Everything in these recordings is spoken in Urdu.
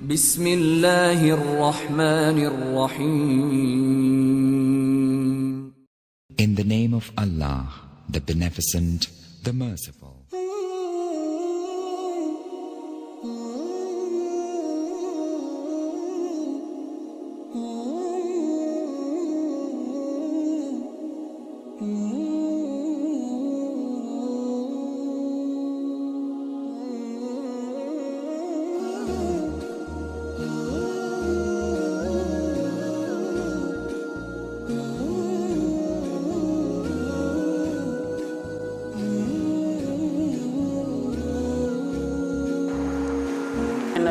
بسم اللہ الرحمن الرحیم. In the name of Allah, the Beneficent, the Merciful.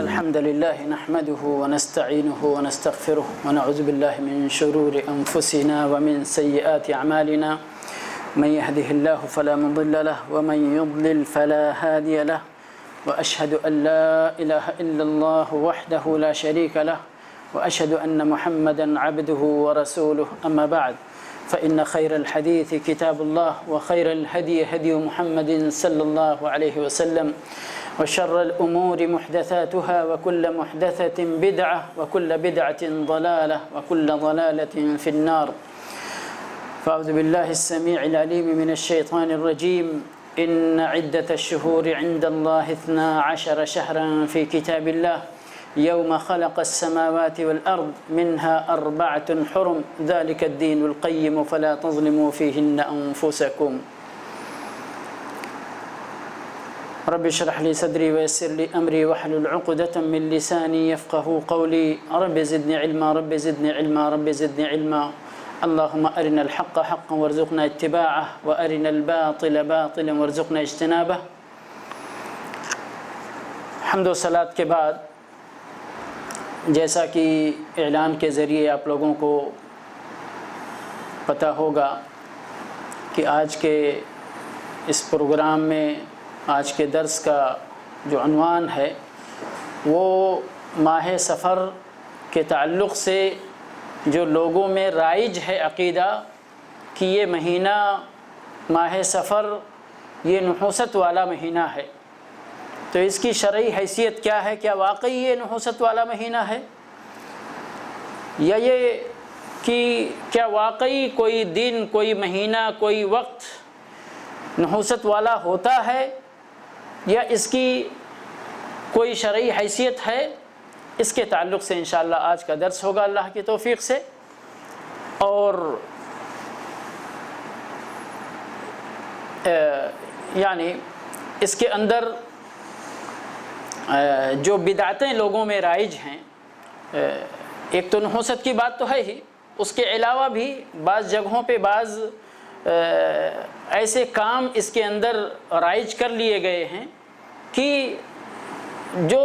الحمد لله نحمده ونستعينه ونستغفره ونعوذ بالله من شرور أنفسنا ومن سيئات أعمالنا من يهده الله فلا مضل له ومن يضلل فلا هادي له وأشهد أن لا إله إلا الله وحده لا شريك له وأشهد أن محمدا عبده ورسوله. أما بعد فإن خير الحديث كتاب الله وخير الهدي هدي محمد صلى الله عليه وسلم وشر الأمور محدثاتها وكل محدثة بدعة وكل بدعة ضلالة وكل ضلالة في النار. فأعوذ بالله السميع العليم من الشيطان الرجيم. إن عدة الشهور عند الله 12 شهرا في كتاب الله يوم خلق السماوات والأرض منها 4 حرم ذلك الدين القيم فلا تظلموا فيهن أنفسكم. رب اشرح لي صدري ويسر لي أمري واحلل عقدة من لساني يفقهوا قولي. رب زدني علما رب زدني علما رب زدني علما. اللهم أرنا الحق حقا وارزقنا اتباعه وأرنا الباطل باطلا وارزقنا اجتنابه. حمد و صلات کے بعد جیسا کہ اعلان کے ذریعے آپ لوگوں کو پتہ ہوگا کہ آج کے اس پروگرام میں آج کے درس کا جو عنوان ہے وہ ماہ سفر کے تعلق سے جو لوگوں میں رائج ہے عقیدہ کہ یہ مہینہ ماہ سفر یہ نحوست والا مہینہ ہے، تو اس کی شرعی حیثیت کیا ہے؟ کیا واقعی یہ نحوست والا مہینہ ہے، یا یہ کہ کیا واقعی کوئی دن کوئی مہینہ کوئی وقت نحوست والا ہوتا ہے، یا اس کی کوئی شرعی حیثیت ہے؟ اس کے تعلق سے انشاءاللہ آج کا درس ہوگا اللہ کی توفیق سے. اور یعنی اس کے اندر جو بدعتیں لوگوں میں رائج ہیں، ایک تو نحوست کی بات تو ہے ہی، اس کے علاوہ بھی بعض جگہوں پہ بعض ایسے کام اس کے اندر رائج کر لیے گئے ہیں کہ جو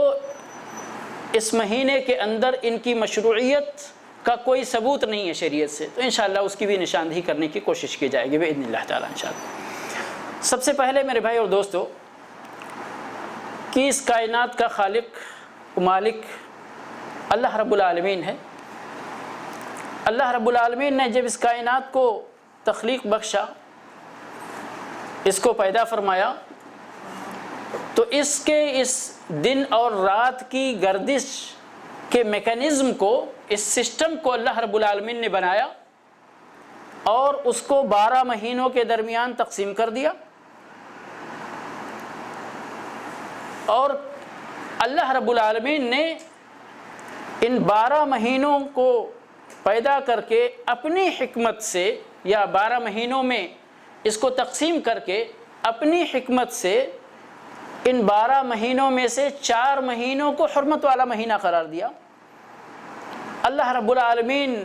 اس مہینے کے اندر ان کی مشروعیت کا کوئی ثبوت نہیں ہے شریعت سے، تو انشاءاللہ اس کی بھی نشاندہی کرنے کی کوشش کی جائے گی باذن اللہ تعالی انشاءاللہ. سب سے پہلے میرے بھائی اور دوستو کہ اس کائنات کا خالق و مالک اللہ رب العالمین ہے. اللہ رب العالمین نے جب اس کائنات کو تخلیق بخشا، اس کو پیدا فرمایا، تو اس کے اس دن اور رات کی گردش کے میکانزم کو، اس سسٹم کو اللہ رب العالمین نے بنایا اور اس کو 12 مہینوں کے درمیان تقسیم کر دیا. اور اللہ رب العالمین نے ان 12 مہینوں کو پیدا کر کے اپنی حکمت سے، یا 12 مہینوں میں اس کو تقسیم کر کے اپنی حکمت سے ان 12 مہینوں میں سے 4 مہینوں کو حرمت والا مہینہ قرار دیا. اللہ رب العالمین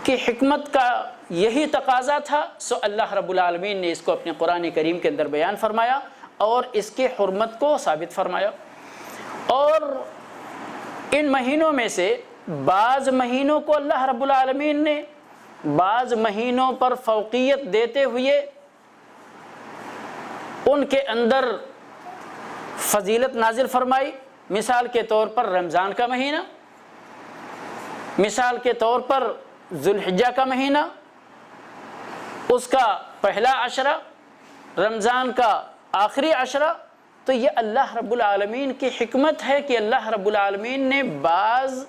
کی حکمت کا یہی تقاضا تھا، سو اللہ رب العالمین نے اس کو اپنے قرآن کریم کے اندر بیان فرمایا اور اس کی حرمت کو ثابت فرمایا. اور ان مہینوں میں سے بعض مہینوں کو اللہ رب العالمین نے بعض مہینوں پر فوقیت دیتے ہوئے ان کے اندر فضیلت نازل فرمائی. مثال کے طور پر رمضان کا مہینہ، مثال کے طور پر ذوالحجہ کا مہینہ، اس کا پہلا عشرہ، رمضان کا آخری عشرہ تو یہ اللہ رب العالمین کی حکمت ہے کہ اللہ رب العالمین نے بعض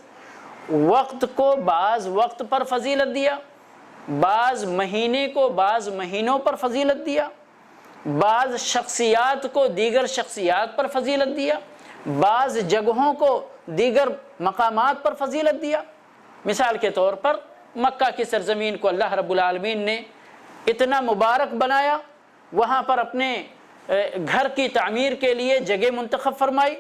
وقت کو بعض وقت پر فضیلت دیا، بعض مہینے کو بعض مہینوں پر فضیلت دیا، بعض شخصیات کو دیگر شخصیات پر فضیلت دیا، بعض جگہوں کو دیگر مقامات پر فضیلت دیا۔ مثال کے طور پر مکہ کی سرزمین کو اللہ رب العالمین نے اتنا مبارک بنایا، وہاں پر اپنے گھر کی تعمیر کے لیے جگہ منتخب فرمائی،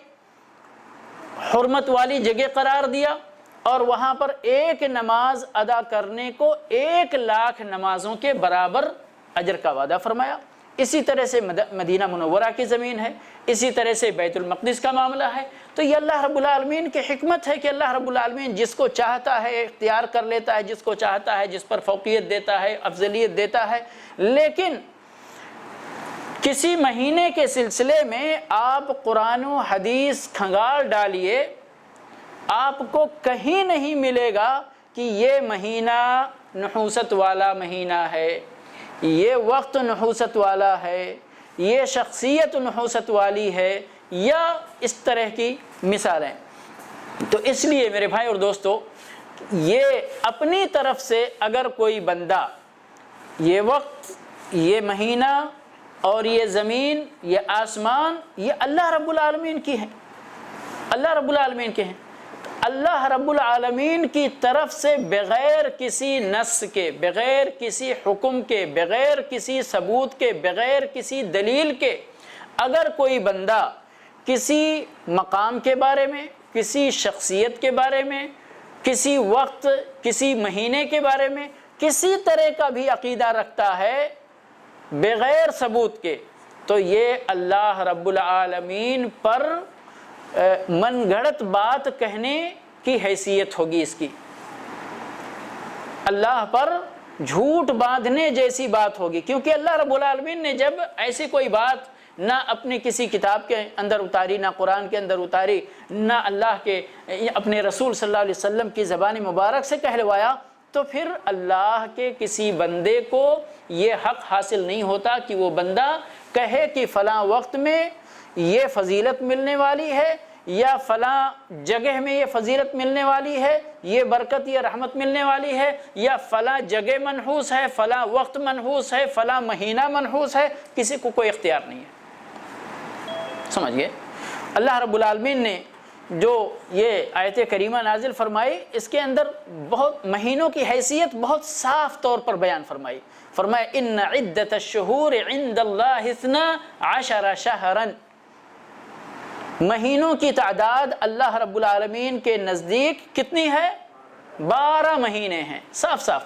حرمت والی جگہ قرار دیا، اور وہاں پر ایک نماز ادا کرنے کو 1,00,000 نمازوں کے برابر اجر کا وعدہ فرمایا۔ اسی طرح سے مدینہ منورہ کی زمین ہے، اسی طرح سے بیت المقدس کا معاملہ ہے۔ تو یہ اللہ رب العالمین کی حکمت ہے کہ اللہ رب العالمین جس کو چاہتا ہے اختیار کر لیتا ہے، جس کو چاہتا ہے جس پر فوقیت دیتا ہے، افضلیت دیتا ہے۔ لیکن کسی مہینے کے سلسلے میں آپ قرآن و حدیث کھنگال ڈالیے، آپ کو کہیں نہیں ملے گا کہ یہ مہینہ نحوست والا مہینہ ہے، یہ وقت نحوست والا ہے، یہ شخصیت نحوست والی ہے، یا اس طرح کی مثالیں۔ تو اس لیے میرے بھائی اور دوستو، یہ اپنی طرف سے اگر کوئی بندہ یہ وقت، یہ مہینہ اور یہ زمین، یہ آسمان، یہ اللہ رب العالمین کی ہیں، اللہ رب العالمین کے ہیں، اللہ رب العالمین کی طرف سے بغیر کسی نص کے، بغیر کسی حکم کے، بغیر کسی ثبوت کے، بغیر کسی دلیل کے اگر کوئی بندہ کسی مقام کے بارے میں، کسی شخصیت کے بارے میں، کسی وقت، کسی مہینے کے بارے میں کسی طرح کا بھی عقیدہ رکھتا ہے بغیر ثبوت کے، تو یہ اللہ رب العالمین پر من گھڑت بات کہنے کی حیثیت ہوگی، اس کی اللہ پر جھوٹ باندھنے جیسی بات ہوگی۔ کیونکہ اللہ رب العالمین نے جب ایسی کوئی بات نہ اپنی کسی کتاب کے اندر اتاری، نہ قرآن کے اندر اتاری، نہ اللہ کے اپنے رسول صلی اللہ علیہ وسلم کی زبان مبارک سے کہلوایا، تو پھر اللہ کے کسی بندے کو یہ حق حاصل نہیں ہوتا کہ وہ بندہ کہے کہ فلاں وقت میں یہ فضیلت ملنے والی ہے، یا فلاں جگہ میں یہ فضیلت ملنے والی ہے، یہ برکت، یہ رحمت ملنے والی ہے، یا فلاں جگہ منحوس ہے، فلاں وقت منحوس ہے، فلاں مہینہ منحوس ہے۔ کسی کو کوئی اختیار نہیں ہے، سمجھئے۔ اللہ رب العالمین نے جو یہ آیت کریمہ نازل فرمائی، اس کے اندر بہت مہینوں کی حیثیت بہت صاف طور پر بیان فرمائی۔ فرمایا ان عدت الشہور عند اللہ 12 شہرا، مہینوں کی تعداد اللہ رب العالمین کے نزدیک کتنی ہے؟ 12 مہینے ہیں، صاف صاف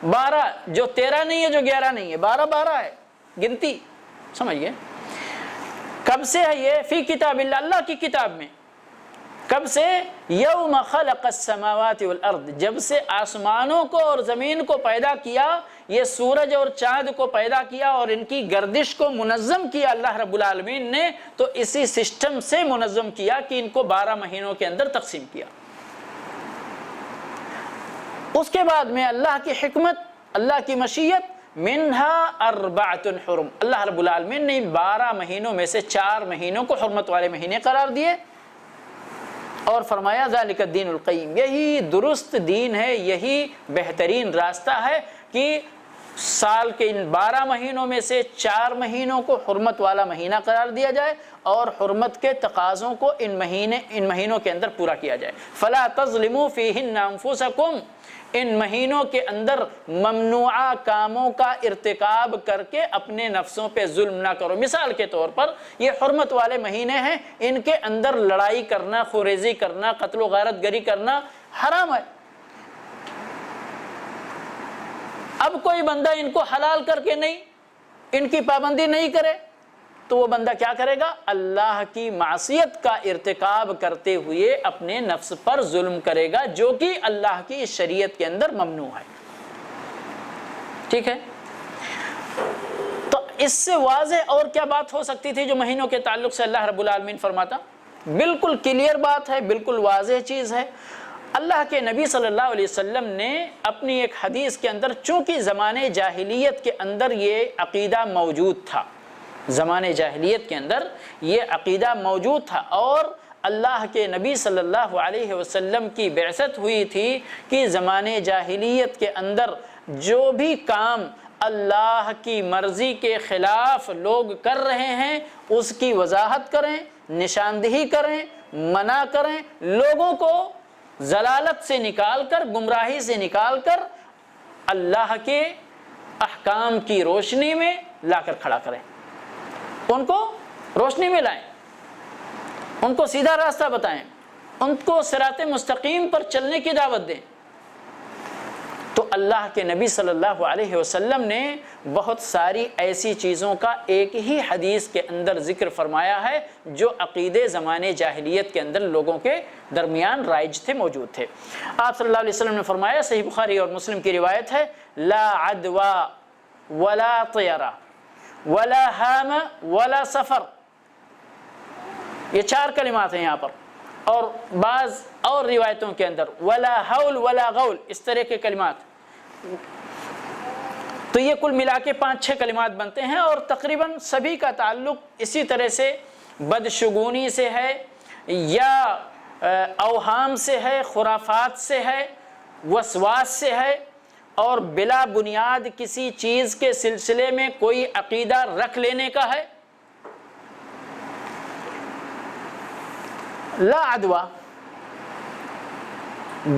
12، جو 13 نہیں ہے، جو 11 نہیں ہے، 12 ہے گنتی، سمجھئے۔ کب سے ہے یہ؟ فی کتاب اللہ، اللہ کی کتاب میں۔ کب سے؟ یوم خلق السماوات والارض، جب سے آسمانوں کو اور زمین کو پیدا کیا، یہ سورج اور چاند کو پیدا کیا اور ان کی گردش کو منظم کیا اللہ رب العالمین نے، تو اسی سسٹم سے منظم کیا کہ ان کو 12 مہینوں کے اندر تقسیم کیا۔ اس کے بعد میں اللہ کی حکمت، اللہ کی مشیت، منہا 4 حرم، اللہ رب العالمین نے ان 12 مہینوں میں سے 4 مہینوں کو حرمت والے مہینے قرار دیے، اور فرمایا ذالک الدین القیم، یہی درست دین ہے، یہی بہترین راستہ ہے کہ سال کے ان 12 مہینوں میں سے 4 مہینوں کو حرمت والا مہینہ قرار دیا جائے، اور حرمت کے تقاضوں کو ان مہینوں کے اندر پورا کیا جائے۔ فلا تظلموا فیہن انفسکم، ان مہینوں کے اندر ممنوعہ کاموں کا ارتکاب کر کے اپنے نفسوں پہ ظلم نہ کرو۔ مثال کے طور پر یہ حرمت والے مہینے ہیں، ان کے اندر لڑائی کرنا، خوریزی کرنا، قتل و غارت گری کرنا حرام ہے۔ اب کوئی بندہ ان کو حلال کر کے نہیں، ان کی پابندی نہیں کرے، تو وہ بندہ کیا کرے گا؟ اللہ کی معصیت کا ارتکاب کرتے ہوئے اپنے نفس پر ظلم کرے گا، جو کہ اللہ کی اس شریعت کے اندر ممنوع ہے۔ ٹھیک ہے؟ تو اس سے واضح اور کیا بات ہو سکتی تھی جو مہینوں کے تعلق سے اللہ رب العالمین فرماتا؟ بالکل کلیئر بات ہے، بالکل واضح چیز ہے۔ اللہ کے نبی صلی اللہ علیہ وسلم نے اپنی ایک حدیث کے اندر، چونکہ زمانے جاہلیت کے اندر یہ عقیدہ موجود تھا زمانے جاہلیت کے اندر یہ عقیدہ موجود تھا، اور اللہ کے نبی صلی اللہ علیہ وسلم کی بعثت ہوئی تھی کہ زمانے جاہلیت کے اندر جو بھی کام اللہ کی مرضی کے خلاف لوگ کر رہے ہیں اس کی وضاحت کریں، نشاندہی کریں، منع کریں، لوگوں کو ضلالت سے نکال کر، گمراہی سے نکال کر اللہ کے احکام کی روشنی میں لا کر کھڑا کریں، ان کو روشنی میں لائیں، ان کو سیدھا راستہ بتائیں، ان کو صراط مستقیم پر چلنے کی دعوت دیں۔ تو اللہ کے نبی صلی اللہ علیہ وسلم نے بہت ساری ایسی چیزوں کا ایک ہی حدیث کے اندر ذکر فرمایا ہے جو عقیدے زمانے جاہلیت کے اندر لوگوں کے درمیان رائج تھے، موجود تھے۔ آپ صلی اللہ علیہ وسلم نے فرمایا، صحیح بخاری اور مسلم کی روایت ہے، لا عدوا ولا طیرہ ولا ہام ولا سفر، یہ 4 کلمات ہیں یہاں پر، اور بعض اور روایتوں کے اندر ولا حول ولا غول، اس طرح کے کلمات، تو یہ کل ملا کے 5-6 کلمات بنتے ہیں، اور تقریباً سبھی کا تعلق اسی طرح سے بدشگونی سے ہے، یا اوہام سے ہے، خرافات سے ہے، وسواس سے ہے، اور بلا بنیاد کسی چیز کے سلسلے میں کوئی عقیدہ رکھ لینے کا ہے۔ لا عدوہ،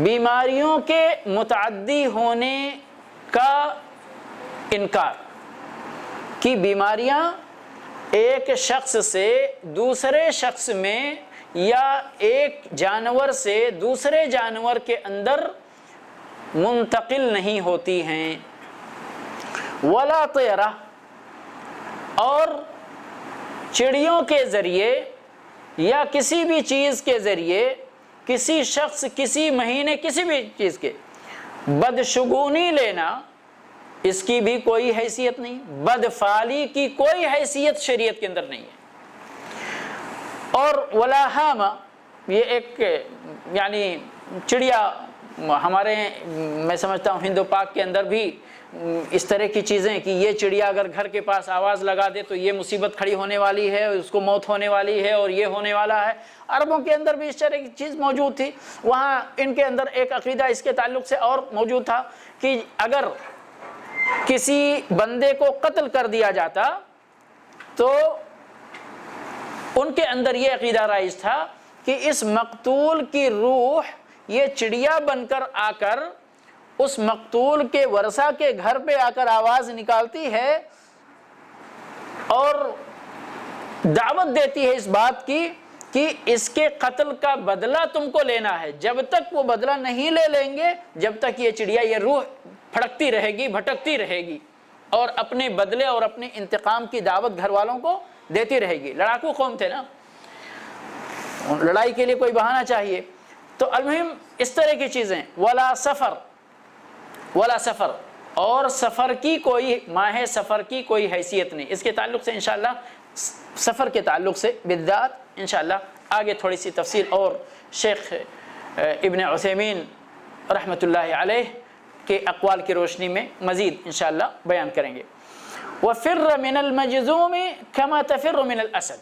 بیماریوں کے متعدی ہونے کا انکار، کہ بیماریاں ایک شخص سے دوسرے شخص میں یا ایک جانور سے دوسرے جانور کے اندر منتقل نہیں ہوتی ہیں۔ ولا طیرہ، اور چڑیوں کے ذریعے یا کسی بھی چیز کے ذریعے کسی شخص، کسی مہینے، کسی بھی چیز کے بدشگونی لینا، اس کی بھی کوئی حیثیت نہیں، بدفعلی کی کوئی حیثیت شریعت کے اندر نہیں ہے۔ اور ولا ہام، یہ ایک یعنی چڑیا، ہمارے میں سمجھتا ہوں ہندو پاک کے اندر بھی اس طرح کی چیزیں کہ یہ چڑیا اگر گھر کے پاس آواز لگا دے تو یہ مصیبت کھڑی ہونے والی ہے، اس کو موت ہونے والی ہے، اور یہ ہونے والا ہے۔ عربوں کے اندر بھی اس طرح کی چیز موجود تھی، وہاں ان کے اندر ایک عقیدہ اس کے تعلق سے اور موجود تھا کہ اگر کسی بندے کو قتل کر دیا جاتا تو ان کے اندر یہ عقیدہ رائج تھا کہ اس مقتول کی روح یہ چڑیا بن کر آ کر اس مقتول کے ورثہ کے گھر پہ آ کر آواز نکالتی ہے اور دعوت دیتی ہے اس بات کی کہ اس کے قتل کا بدلہ تم کو لینا ہے۔ جب تک وہ بدلہ نہیں لے لیں گے، جب تک یہ چڑیا، یہ روح پھڑکتی رہے گی، بھٹکتی رہے گی، اور اپنے بدلے اور اپنے انتقام کی دعوت گھر والوں کو دیتی رہے گی۔ لڑاکو قوم تھے نا، لڑائی کے لیے کوئی بہانہ چاہیے۔ تو المہم اس طرح کی چیزیں، ولا سفر، ولا سفر، اور سفر کی کوئی، ماہ سفر کی کوئی حیثیت نہیں۔ اس کے تعلق سے انشاءاللہ سفر کے تعلق سے بالذات انشاءاللہ آگے تھوڑی سی تفصیل اور شیخ ابن عثیمین رحمۃ اللہ علیہ کے اقوال کی روشنی میں مزید انشاءاللہ بیان کریں گے۔ وَفِرَّ مِنَ الْمَجْذُومِ كَمَا تَفِرُّ مِنَ الْأَسَدِ،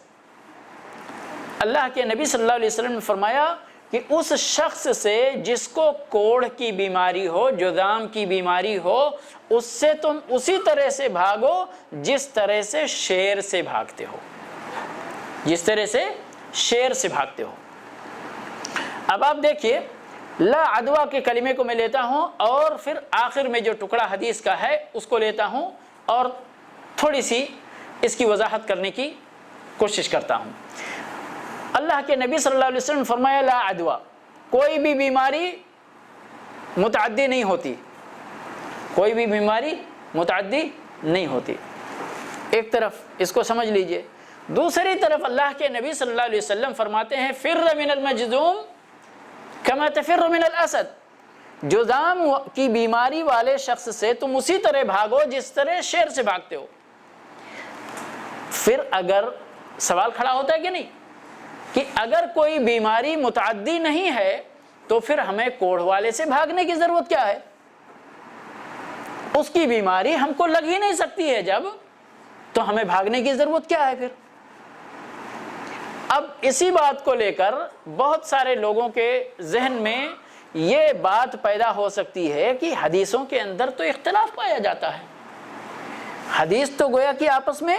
اللہ کے نبی صلی اللہ علیہ وسلم نے فرمایا کہ اس شخص سے جس کو کوڑھ کی بیماری ہو، جذام کی بیماری ہو، اس سے تم اسی طرح سے بھاگو جس طرح سے شیر سے بھاگتے ہو، جس طرح سے شیر سے بھاگتے ہو۔ اب آپ دیکھیے، لا عدوہ کے کلمے کو میں لیتا ہوں اور پھر آخر میں جو ٹکڑا حدیث کا ہے اس کو لیتا ہوں اور تھوڑی سی اس کی وضاحت کرنے کی کوشش کرتا ہوں۔ اللہ کے نبی صلی اللہ علیہ وسلم نے فرمایا لا عدوہ، کوئی بھی بیماری متعدی نہیں ہوتی، کوئی بھی بیماری متعدی نہیں ہوتی۔ ایک طرف اس کو سمجھ لیجئے، دوسری طرف اللہ کے نبی صلی اللہ علیہ وسلم فرماتے ہیں فر من المجذوم کما تفر من الاسد، جذام کی بیماری والے شخص سے تم اسی طرح بھاگو جس طرح شیر سے بھاگتے ہو۔ پھر اگر سوال کھڑا ہوتا ہے کہ نہیں کہ اگر کوئی بیماری متعدی نہیں ہے تو پھر ہمیں کوڑھ والے سے بھاگنے کی ضرورت کیا ہے؟ اس کی بیماری ہم کو لگ ہی نہیں سکتی ہے جب تو ہمیں بھاگنے کی ضرورت کیا ہے پھر؟ اب اسی بات کو لے کر بہت سارے لوگوں کے ذہن میں یہ بات پیدا ہو سکتی ہے کہ حدیثوں کے اندر تو اختلاف پایا جاتا ہے، حدیث تو گویا کہ آپس میں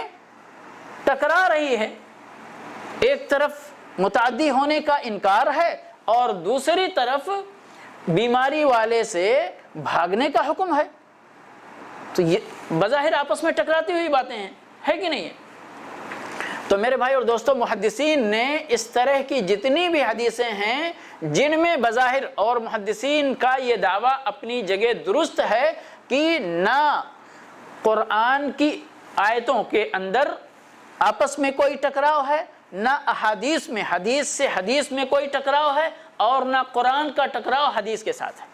ٹکرا رہی ہے، ایک طرف متعدی ہونے کا انکار ہے اور دوسری طرف بیماری والے سے بھاگنے کا حکم ہے، تو یہ بظاہر آپس میں ٹکراتی ہوئی باتیں ہیں، ہے کہ نہیں ہے؟ تو میرے بھائی اور دوستوں، محدثین نے اس طرح کی جتنی بھی حدیثیں ہیں جن میں بظاہر، اور محدثین کا یہ دعویٰ اپنی جگہ درست ہے کہ نہ قرآن کی آیتوں کے اندر آپس میں کوئی ٹکراؤ ہے، نہ احادیث میں حدیث سے حدیث میں کوئی ٹکراؤ ہے، اور نہ قرآن کا ٹکراؤ حدیث کے ساتھ ہے۔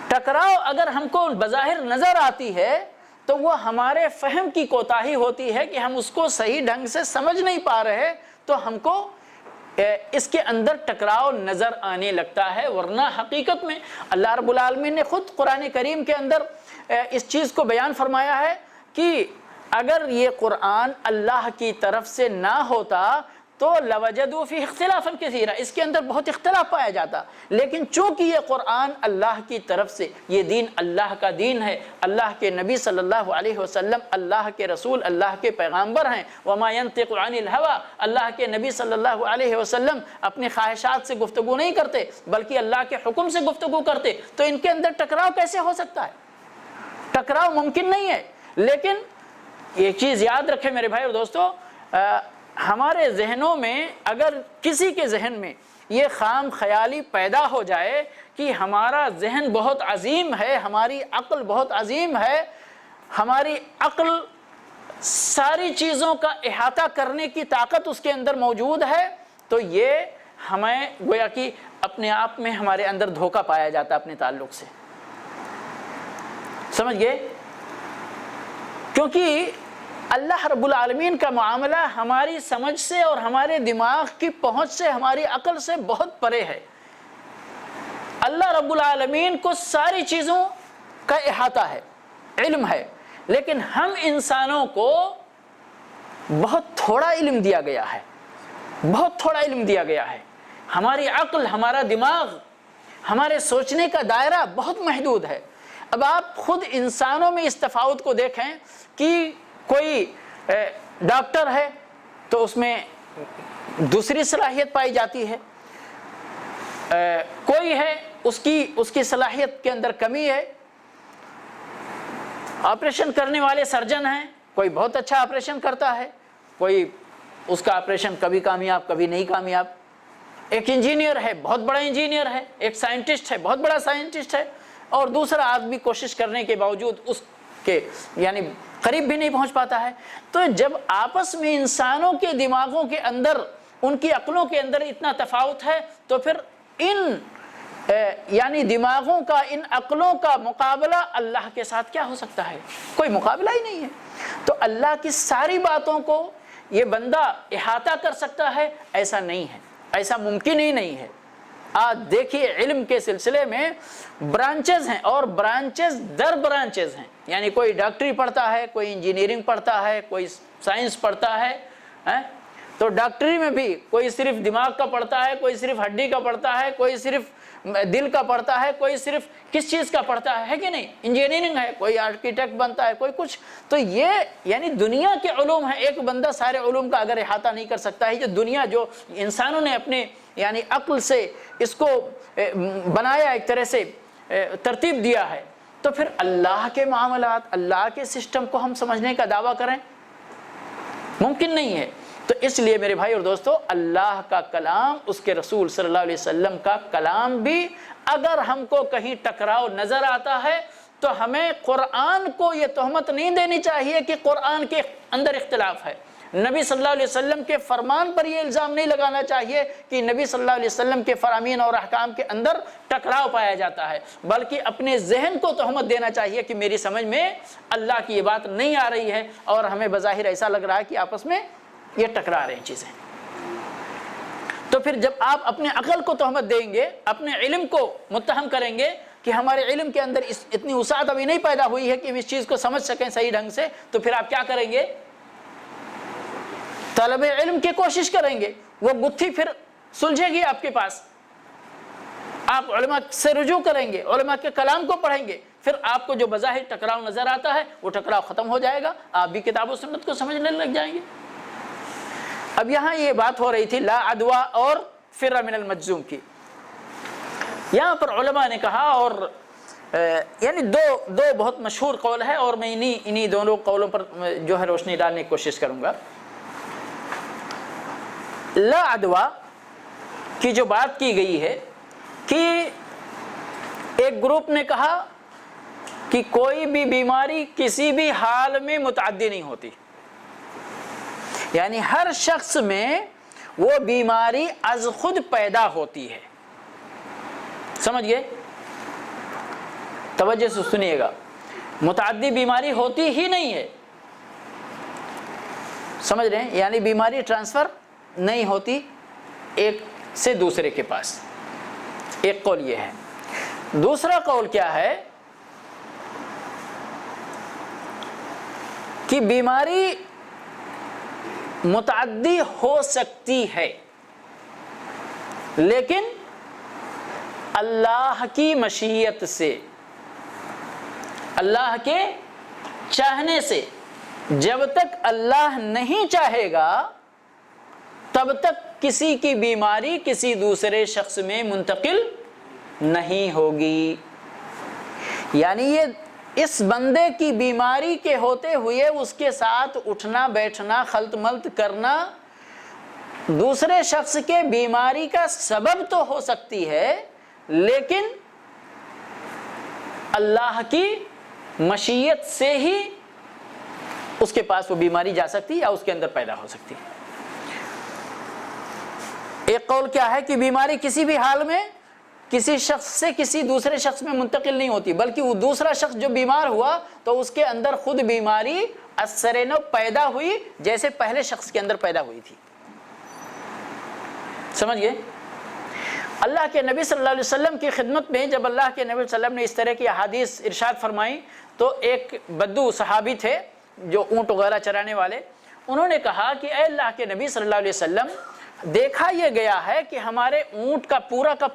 ٹکراؤ اگر ہم کو بظاہر نظر آتی ہے تو وہ ہمارے فہم کی کوتاہی ہوتی ہے کہ ہم اس کو صحیح ڈھنگ سے سمجھ نہیں پا رہے، تو ہم کو اس کے اندر ٹکراؤ نظر آنے لگتا ہے، ورنہ حقیقت میں اللہ رب العالمین نے خود قرآن کریم کے اندر اس چیز کو بیان فرمایا ہے کہ اگر یہ قرآن اللہ کی طرف سے نہ ہوتا تو لوجدوا فیہ اختلافا کثیرا، اس کے اندر بہت اختلاف پایا جاتا، لیکن چونکہ یہ قرآن اللہ کی طرف سے، یہ دین اللہ کا دین ہے، اللہ کے نبی صلی اللہ علیہ وسلم اللہ کے رسول، اللہ کے پیغامبر ہیں، وما ينطق عن الهوى، اللہ کے نبی صلی اللہ علیہ وسلم اپنی خواہشات سے گفتگو نہیں کرتے بلکہ اللہ کے حکم سے گفتگو کرتے، تو ان کے اندر ٹکراؤ کیسے ہو سکتا ہے؟ ٹکراؤ ممکن نہیں ہے۔ لیکن ایک چیز یاد رکھیں میرے بھائی اور دوستو، ہمارے ذہنوں میں اگر کسی کے ذہن میں یہ خام خیالی پیدا ہو جائے کہ ہمارا ذہن بہت عظیم ہے، ہماری عقل بہت عظیم ہے، ہماری عقل ساری چیزوں کا احاطہ کرنے کی طاقت اس کے اندر موجود ہے، تو یہ ہمیں گویا کہ اپنے آپ میں ہمارے اندر دھوکہ پایا جاتا ہے اپنے تعلق سے، سمجھ گئے؟ کیونکہ اللہ رب العالمین کا معاملہ ہماری سمجھ سے اور ہمارے دماغ کی پہنچ سے، ہماری عقل سے بہت پرے ہے۔ اللہ رب العالمین کو ساری چیزوں کا احاطہ ہے، علم ہے، لیکن ہم انسانوں کو بہت تھوڑا علم دیا گیا ہے، بہت تھوڑا علم دیا گیا ہے۔ ہماری عقل، ہمارا دماغ، ہمارے سوچنے کا دائرہ بہت محدود ہے۔ اب آپ خود انسانوں میں اس تفاوت کو دیکھیں کہ کوئی ڈاکٹر ہے تو اس میں دوسری صلاحیت پائی جاتی ہے، کوئی ہے اس کی صلاحیت کے اندر کمی ہے، آپریشن کرنے والے سرجن ہیں، کوئی بہت اچھا آپریشن کرتا ہے، کوئی اس کا آپریشن کبھی کامیاب کبھی نہیں کامیاب، ایک انجینئر ہے، بہت بڑا انجینئر ہے، ایک سائنٹسٹ ہے، بہت بڑا سائنٹسٹ ہے، اور دوسرا آدمی کوشش کرنے کے باوجود اس کے یعنی قریب بھی نہیں پہنچ پاتا ہے۔ تو جب آپس میں انسانوں کے دماغوں کے اندر، ان کی عقلوں کے اندر اتنا تفاوت ہے، تو پھر ان یعنی دماغوں کا، ان عقلوں کا مقابلہ اللہ کے ساتھ کیا ہو سکتا ہے؟ کوئی مقابلہ ہی نہیں ہے۔ تو اللہ کی ساری باتوں کو یہ بندہ احاطہ کر سکتا ہے، ایسا نہیں ہے، ایسا ممکن ہی نہیں ہے۔ آج دیکھیے علم کے سلسلے میں برانچز ہیں، اور برانچز در برانچز ہیں، یعنی کوئی ڈاکٹری پڑھتا ہے، کوئی انجینئرنگ پڑھتا ہے، کوئی سائنس پڑھتا ہے، تو ڈاکٹری میں بھی کوئی صرف دماغ کا پڑھتا ہے، کوئی صرف ہڈی کا پڑھتا ہے، کوئی صرف دل کا پڑھتا ہے، کوئی صرف کس چیز کا پڑھتا ہے کہ نہیں؟ انجینئرنگ ہے، کوئی آرکیٹیکٹ بنتا ہے، کوئی کچھ۔ تو یہ یعنی دنیا کے علوم ہیں، ایک بندہ سارے علوم کا اگر احاطہ نہیں کر سکتا ہے، جو دنیا جو انسانوں نے اپنے یعنی عقل سے اس کو بنایا، ایک طرح سے ترتیب دیا ہے، تو پھر اللہ کے معاملات، اللہ کے سسٹم کو ہم سمجھنے کا دعویٰ کریں، ممکن نہیں ہے۔ تو اس لیے میرے بھائی اور دوستو، اللہ کا کلام، اس کے رسول صلی اللہ علیہ وسلم کا کلام بھی اگر ہم کو کہیں ٹکراؤ نظر آتا ہے تو ہمیں قرآن کو یہ تہمت نہیں دینی چاہیے کہ قرآن کے اندر اختلاف ہے، نبی صلی اللہ علیہ وسلم کے فرمان پر یہ الزام نہیں لگانا چاہیے کہ نبی صلی اللہ علیہ وسلم کے فرامین اور احکام کے اندر ٹکراؤ پایا جاتا ہے، بلکہ اپنے ذہن کو تہمت دینا چاہیے کہ میری سمجھ میں اللہ کی یہ بات نہیں آ رہی ہے، اور ہمیں بظاہر ایسا لگ رہا ہے کہ آپس میں یہ ٹکرا رہے ہیں چیزیں۔ تو پھر جب آپ اپنے عقل کو تہمت دیں گے، اپنے علم کو متہم کریں گے، کہ ہمارے علم کے اندر اتنی وسعت ابھی نہیں پیدا ہوئی ہے کہ ہم اس چیز کو سمجھ سکیں صحیح ڈھنگ سے، تو پھر آپ کیا کریں گے؟ طلب علم کی کوشش کریں گے، وہ گتھی پھر سلجھے گی آپ کے پاس، آپ علماء سے رجوع کریں گے، علماء کے کلام کو پڑھیں گے، پھر آپ کو جو بظاہر ٹکراؤ نظر آتا ہے وہ ٹکراؤ ختم ہو جائے گا، آپ بھی کتاب و سنت کو سمجھنے لگ جائیں گے۔ اب یہاں یہ بات ہو رہی تھی لا عدویٰ اور فر من المجذوم کی، یہاں پر علماء نے کہا، اور یعنی دو بہت مشہور قول ہے، اور میں انہی دونوں قولوں پر جو ہے روشنی ڈالنے کی کوشش کروں گا۔ لا عدویٰ کی جو بات کی گئی ہے کہ ایک گروپ نے کہا کہ کوئی بھی بیماری کسی بھی حال میں متعدی نہیں ہوتی، یعنی ہر شخص میں وہ بیماری از خود پیدا ہوتی ہے۔ سمجھ گئے؟ توجہ سے سنیے گا، متعدی بیماری ہوتی ہی نہیں ہے، سمجھ رہے ہیں؟ یعنی بیماری ٹرانسفر نہیں ہوتی ایک سے دوسرے کے پاس، ایک قول یہ ہے۔ دوسرا قول کیا ہے کہ بیماری متعدی ہو سکتی ہے لیکن اللہ کی مشیت سے، اللہ کے چاہنے سے، جب تک اللہ نہیں چاہے گا تب تک کسی کی بیماری کسی دوسرے شخص میں منتقل نہیں ہوگی۔ یعنی یہ اس بندے کی بیماری کے ہوتے ہوئے اس کے ساتھ اٹھنا بیٹھنا خلط ملط کرنا دوسرے شخص کے بیماری کا سبب تو ہو سکتی ہے، لیکن اللہ کی مشیت سے ہی اس کے پاس وہ بیماری جا سکتی یا اس کے اندر پیدا ہو سکتی ہے۔ ایک قول کیا ہے کہ بیماری کسی بھی حال میں کسی شخص سے کسی دوسرے شخص میں منتقل نہیں ہوتی، بلکہ وہ دوسرا شخص جو بیمار ہوا تو اس کے اندر خود بیماری اثر نو پیدا ہوئی جیسے پہلے شخص کے اندر پیدا ہوئی تھی۔ سمجھ گئے؟ اللہ کے نبی صلی اللہ علیہ وسلم کی خدمت میں جب اللہ کے نبی صلی اللہ علیہ وسلم نے اس طرح کی احادیث ارشاد فرمائی تو ایک بدو صحابی تھے جو اونٹ وغیرہ چرانے والے، انہوں نے کہا کہ اے اللہ کے نبی صلی اللہ علیہ وسلم، دیکھا یہ گیا ہے کہ ہمارے اونٹ کا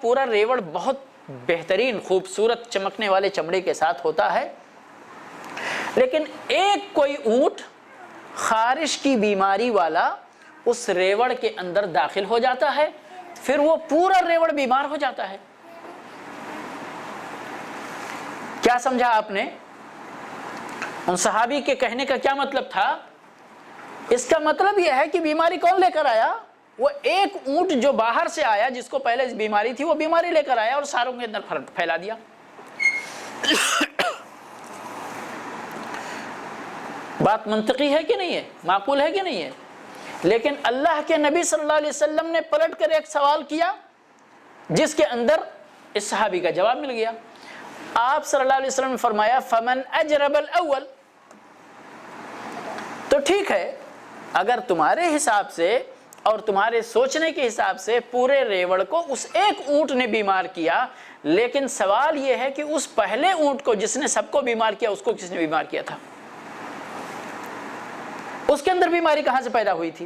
پورا ریوڑ بہت بہترین خوبصورت چمکنے والے چمڑے کے ساتھ ہوتا ہے، لیکن ایک کوئی اونٹ خارش کی بیماری والا اس ریوڑ کے اندر داخل ہو جاتا ہے، پھر وہ پورا ریوڑ بیمار ہو جاتا ہے۔ کیا سمجھا آپ نے؟ ان صحابی کے کہنے کا کیا مطلب تھا؟ اس کا مطلب یہ ہے کہ بیماری کون لے کر آیا؟ وہ ایک اونٹ جو باہر سے آیا جس کو پہلے بیماری تھی، وہ بیماری لے کر آیا اور ساروں کے اندر پھیلا دیا۔ بات منطقی ہے کہ نہیں ہے؟ معقول ہے کہ نہیں ہے؟ لیکن اللہ کے نبی صلی اللہ علیہ وسلم نے پلٹ کر ایک سوال کیا جس کے اندر اس صحابی کا جواب مل گیا۔ آپ صلی اللہ علیہ وسلم نے فرمایا فمن اجرب الاول، تو ٹھیک ہے اگر تمہارے حساب سے اور تمہارے سوچنے کے حساب سے پورے ریوڑ کو اس ایک اونٹ نے بیمار کیا، لیکن سوال یہ ہے کہ اس پہلے اونٹ کو جس نے سب کو بیمار کیا اس کو کس نے بیمار کیا تھا؟ اس کے اندر بیماری کہاں سے پیدا ہوئی تھی؟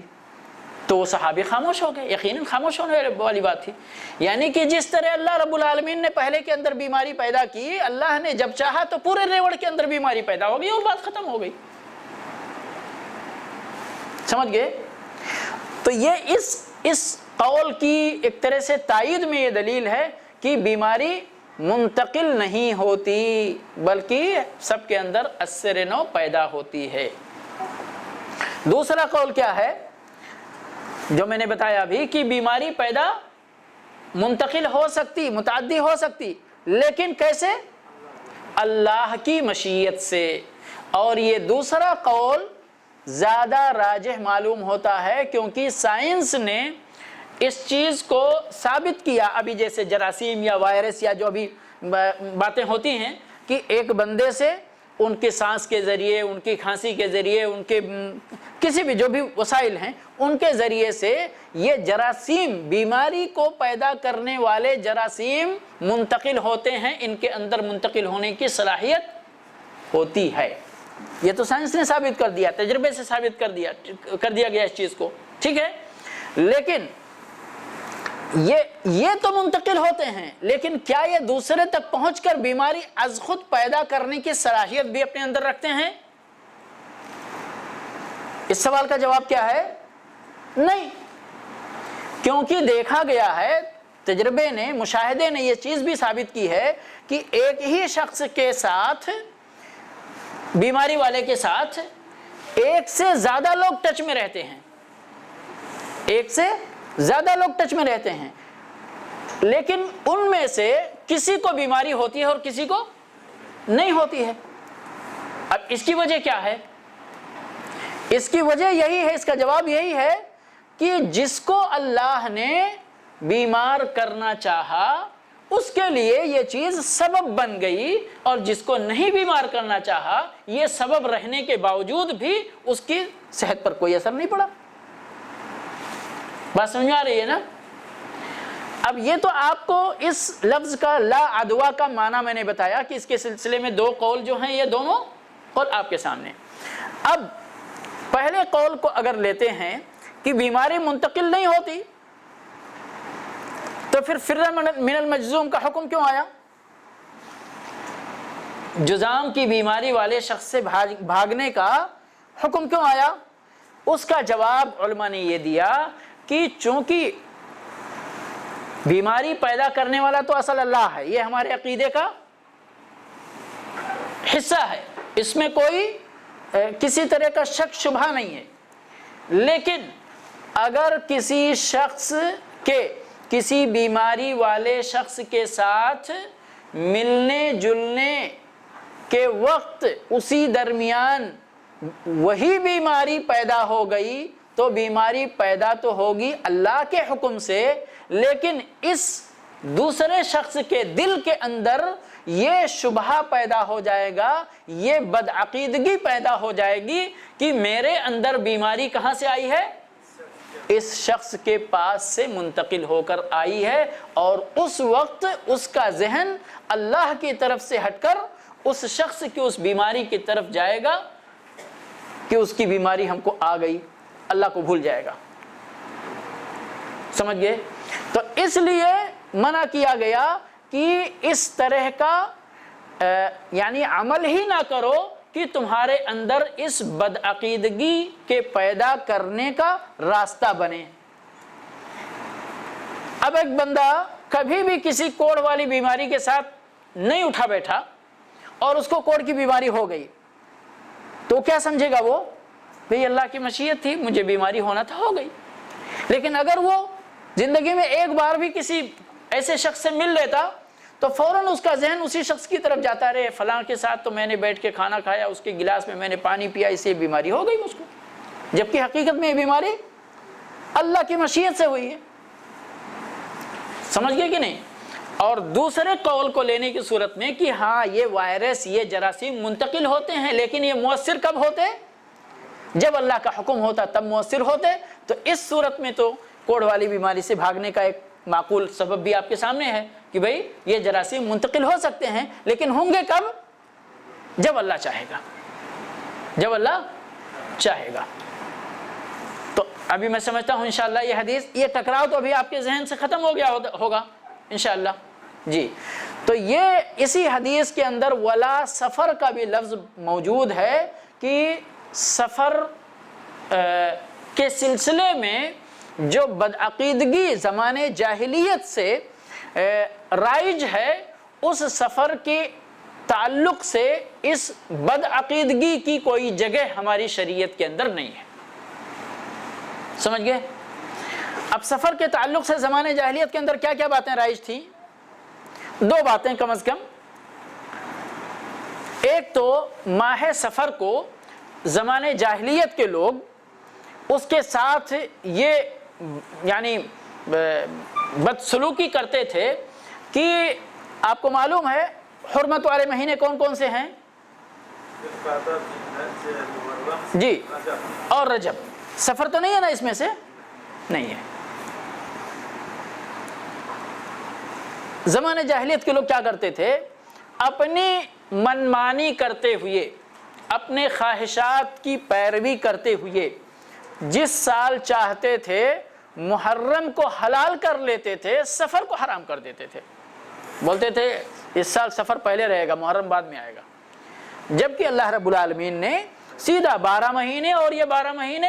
تو وہ صحابی خاموش ہو گئے، یقیناً خاموش ہونے والی بات تھی۔ یعنی کہ جس طرح اللہ رب العالمین نے پہلے کے اندر بیماری پیدا کی، اللہ نے جب چاہا تو پورے ریوڑ کے اندر بیماری پیدا ہو گئی اور بات ختم ہو گئی۔ سمجھ گئے؟ تو یہ اس قول کی ایک طرح سے تائید میں یہ دلیل ہے کہ بیماری منتقل نہیں ہوتی بلکہ سب کے اندر اثر نو پیدا ہوتی ہے۔ دوسرا قول کیا ہے جو میں نے بتایا ابھی کہ بیماری پیدا منتقل ہو سکتی، متعدی ہو سکتی، لیکن کیسے؟ اللہ کی مشیت سے۔ اور یہ دوسرا قول زیادہ راجح معلوم ہوتا ہے کیونکہ سائنس نے اس چیز کو ثابت کیا، ابھی جیسے جراثیم یا وائرس یا جو ابھی باتیں ہوتی ہیں کہ ایک بندے سے ان کے سانس کے ذریعے، ان کی کھانسی کے ذریعے، ان کے کسی بھی جو بھی وسائل ہیں ان کے ذریعے سے یہ جراثیم، بیماری کو پیدا کرنے والے جراثیم منتقل ہوتے ہیں، ان کے اندر منتقل ہونے کی صلاحیت ہوتی ہے۔ یہ تو سائنس نے ثابت کر دیا، تجربے سے ثابت کر دیا گیا اس چیز کو، ٹھیک ہے۔ لیکن یہ تو منتقل ہوتے ہیں، لیکن کیا یہ دوسرے تک پہنچ کر بیماری از خود پیدا کرنے کی صلاحیت بھی اپنے اندر رکھتے ہیں؟ اس سوال کا جواب کیا ہے؟ نہیں، کیونکہ دیکھا گیا ہے، تجربے نے، مشاہدے نے یہ چیز بھی ثابت کی ہے کہ ایک ہی شخص کے ساتھ، بیماری والے کے ساتھ ایک سے زیادہ لوگ ٹچ میں رہتے ہیں، ایک سے زیادہ لوگ ٹچ میں رہتے ہیں، لیکن ان میں سے کسی کو بیماری ہوتی ہے اور کسی کو نہیں ہوتی ہے۔ اب اس کی وجہ کیا ہے؟ اس کی وجہ یہی ہے، اس کا جواب یہی ہے کہ جس کو اللہ نے بیمار کرنا چاہا اس کے لیے یہ چیز سبب بن گئی، اور جس کو نہیں بیمار کرنا چاہا یہ سبب رہنے کے باوجود بھی اس کی صحت پر کوئی اثر نہیں پڑا۔ بات سمجھ میں آ رہی ہے نا؟ اب یہ تو آپ کو اس لفظ کا لا عدوہ کا معنی میں نے بتایا کہ اس کے سلسلے میں دو قول جو ہیں، یہ دونوں قول آپ کے سامنے۔ اب پہلے قول کو اگر لیتے ہیں کہ بیماری منتقل نہیں ہوتی، تو پھر فر من المجذوم کا حکم کیوں آیا؟ جذام کی بیماری والے شخص سے بھاگنے کا حکم کیوں آیا؟ اس کا جواب علماء نے یہ دیا کہ چونکہ بیماری پیدا کرنے والا تو اصل اللہ ہے، یہ ہمارے عقیدے کا حصہ ہے، اس میں کوئی کسی طرح کا شک شبہ نہیں ہے۔ لیکن اگر کسی شخص کے، کسی بیماری والے شخص کے ساتھ ملنے جلنے کے وقت اسی درمیان وہی بیماری پیدا ہو گئی تو بیماری پیدا تو ہوگی اللہ کے حکم سے، لیکن اس دوسرے شخص کے دل کے اندر یہ شبہ پیدا ہو جائے گا، یہ بدعقیدگی پیدا ہو جائے گی کہ میرے اندر بیماری کہاں سے آئی ہے؟ اس شخص کے پاس سے منتقل ہو کر آئی ہے، اور اس وقت اس کا ذہن اللہ کی طرف سے ہٹ کر اس شخص کی اس بیماری کی طرف جائے گا کہ اس کی بیماری ہم کو آ گئی، اللہ کو بھول جائے گا۔ سمجھ گئے؟ تو اس لیے منع کیا گیا کہ اس طرح کا یعنی عمل ہی نہ کرو کہ تمہارے اندر اس بدعقیدگی کے پیدا کرنے کا راستہ بنے۔ اب ایک بندہ کبھی بھی کسی کوڑ والی بیماری کے ساتھ نہیں اٹھا بیٹھا اور اس کو کوڑ کی بیماری ہو گئی، تو کیا سمجھے گا وہ؟ بھئی اللہ کی مشیت تھی، مجھے بیماری ہونا تھا، ہو گئی۔ لیکن اگر وہ زندگی میں ایک بار بھی کسی ایسے شخص سے مل لیتا تو فوراً اس کا ذہن اسی شخص کی طرف جاتا رہے، فلاں کے ساتھ تو میں نے بیٹھ کے کھانا کھایا، اس کے گلاس میں میں نے پانی پیا، اس سے بیماری ہو گئی مجھ کو، جبکہ حقیقت میں یہ بیماری اللہ کی مشیت سے ہوئی ہے۔ سمجھ گئے کہ نہیں؟ اور دوسرے قول کو لینے کی صورت میں کہ ہاں یہ وائرس، یہ جراثیم منتقل ہوتے ہیں، لیکن یہ مؤثر کب ہوتے؟ جب اللہ کا حکم ہوتا تب مؤثر ہوتے۔ تو اس صورت میں تو کوڑ والی بیماری سے بھاگنے کا ایک معقول سبب بھی آپ کے سامنے ہے کہ بھئی یہ جراثیم منتقل ہو سکتے ہیں، لیکن ہوں گے کب؟ جب اللہ چاہے گا، جب اللہ چاہے گا۔ تو ابھی میں سمجھتا ہوں انشاءاللہ یہ حدیث، یہ ٹکراؤ تو ابھی آپ کے ذہن سے ختم ہو گیا ہوگا انشاءاللہ۔ جی، تو یہ اسی حدیث کے اندر ولا سفر کا بھی لفظ موجود ہے کہ سفر کے سلسلے میں جو بدعقیدگی زمانے جاہلیت سے رائج ہے، اس سفر کے تعلق سے اس بدعقیدگی کی کوئی جگہ ہماری شریعت کے اندر نہیں ہے۔ سمجھ گئے؟ اب سفر کے تعلق سے زمانے جاہلیت کے اندر کیا کیا باتیں رائج تھیں؟ دو باتیں کم از کم۔ ایک تو ماہ سفر کو زمانے جاہلیت کے لوگ اس کے ساتھ یہ یعنی بدسلوکی کرتے تھے کہ آپ کو معلوم ہے حرمت والے مہینے کون کون سے ہیں؟ جی اور رجب، سفر تو نہیں ہے نا اس میں سے، نہیں ہے۔ زمانے جاہلیت کے لوگ کیا کرتے تھے، اپنی منمانی کرتے ہوئے، اپنے خواہشات کی پیروی کرتے ہوئے جس سال چاہتے تھے محرم کو حلال کر لیتے تھے، سفر کو حرام کر دیتے تھے، بولتے تھے اس سال سفر پہلے رہے گا، محرم بعد میں آئے گا، جبکہ اللہ رب العالمین نے سیدھا 12 مہینے، اور یہ 12 مہینے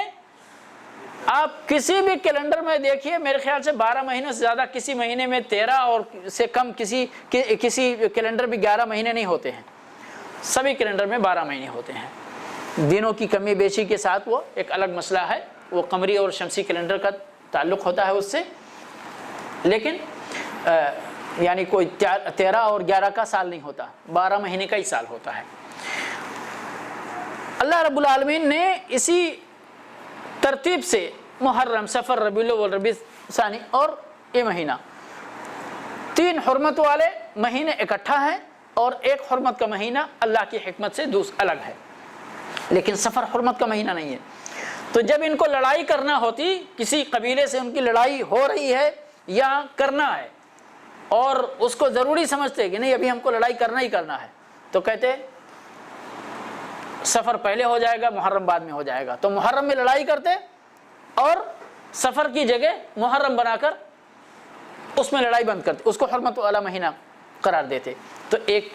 آپ کسی بھی کیلنڈر میں دیکھیے، میرے خیال سے 12 مہینوں سے زیادہ کسی مہینے میں 13 اور سے کم کسی کیلنڈر بھی 11 مہینے نہیں ہوتے ہیں، سبھی کیلنڈر میں 12 مہینے ہوتے ہیں۔ دنوں کی کمی بیشی کے ساتھ وہ ایک الگ مسئلہ ہے، وہ قمری اور شمسی کیلنڈر کا تعلق ہوتا ہے اس سے، لیکن یعنی کوئی 13 اور 11 کا سال نہیں ہوتا، 12 مہینے کا ہی سال ہوتا ہے۔ اللہ رب العالمین نے اسی ترتیب سے محرم، سفر، ربیع الاول، ربیع ثانی اور یہ مہینہ، 3 حرمت والے مہینے اکٹھا ہیں، اور ایک حرمت کا مہینہ اللہ کی حکمت سے الگ ہے، لیکن سفر حرمت کا مہینہ نہیں ہے۔ تو جب ان کو لڑائی کرنا ہوتی، کسی قبیلے سے ان کی لڑائی ہو رہی ہے یا کرنا ہے، اور اس کو ضروری سمجھتے کہ نہیں ابھی ہم کو لڑائی کرنا ہی کرنا ہے، تو کہتے سفر پہلے ہو جائے گا، محرم بعد میں ہو جائے گا، تو محرم میں لڑائی کرتے اور سفر کی جگہ محرم بنا کر اس میں لڑائی بند کرتے، اس کو حرمت والا مہینہ قرار دیتے۔ تو ایک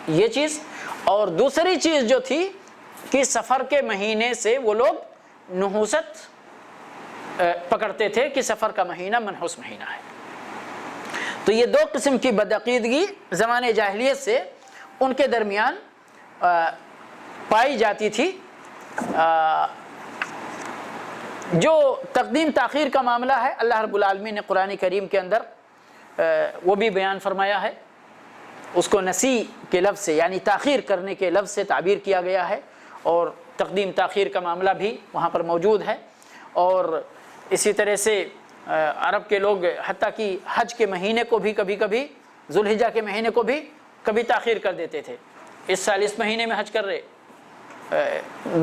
یہ چیز، اور دوسری چیز جو تھی کہ سفر کے مہینے سے وہ لوگ نحوست پکڑتے تھے کہ سفر کا مہینہ منحوس مہینہ ہے۔ تو یہ 2 قسم کی بدعقیدگی زمانے جاہلیت سے ان کے درمیان پائی جاتی تھی۔ جو تقدیم تاخیر کا معاملہ ہے، اللہ رب العالمین نے قرآن کریم کے اندر وہ بھی بیان فرمایا ہے، اس کو نسی کے لفظ سے یعنی تاخیر کرنے کے لفظ سے تعبیر کیا گیا ہے، اور تقدیم تاخیر کا معاملہ بھی وہاں پر موجود ہے۔ اور اسی طرح سے عرب کے لوگ حتیٰ کہ حج کے مہینے کو بھی کبھی کبھی، ذوالحجہ کے مہینے کو بھی کبھی تاخیر کر دیتے تھے، اس سال اس مہینے میں حج کر رہے،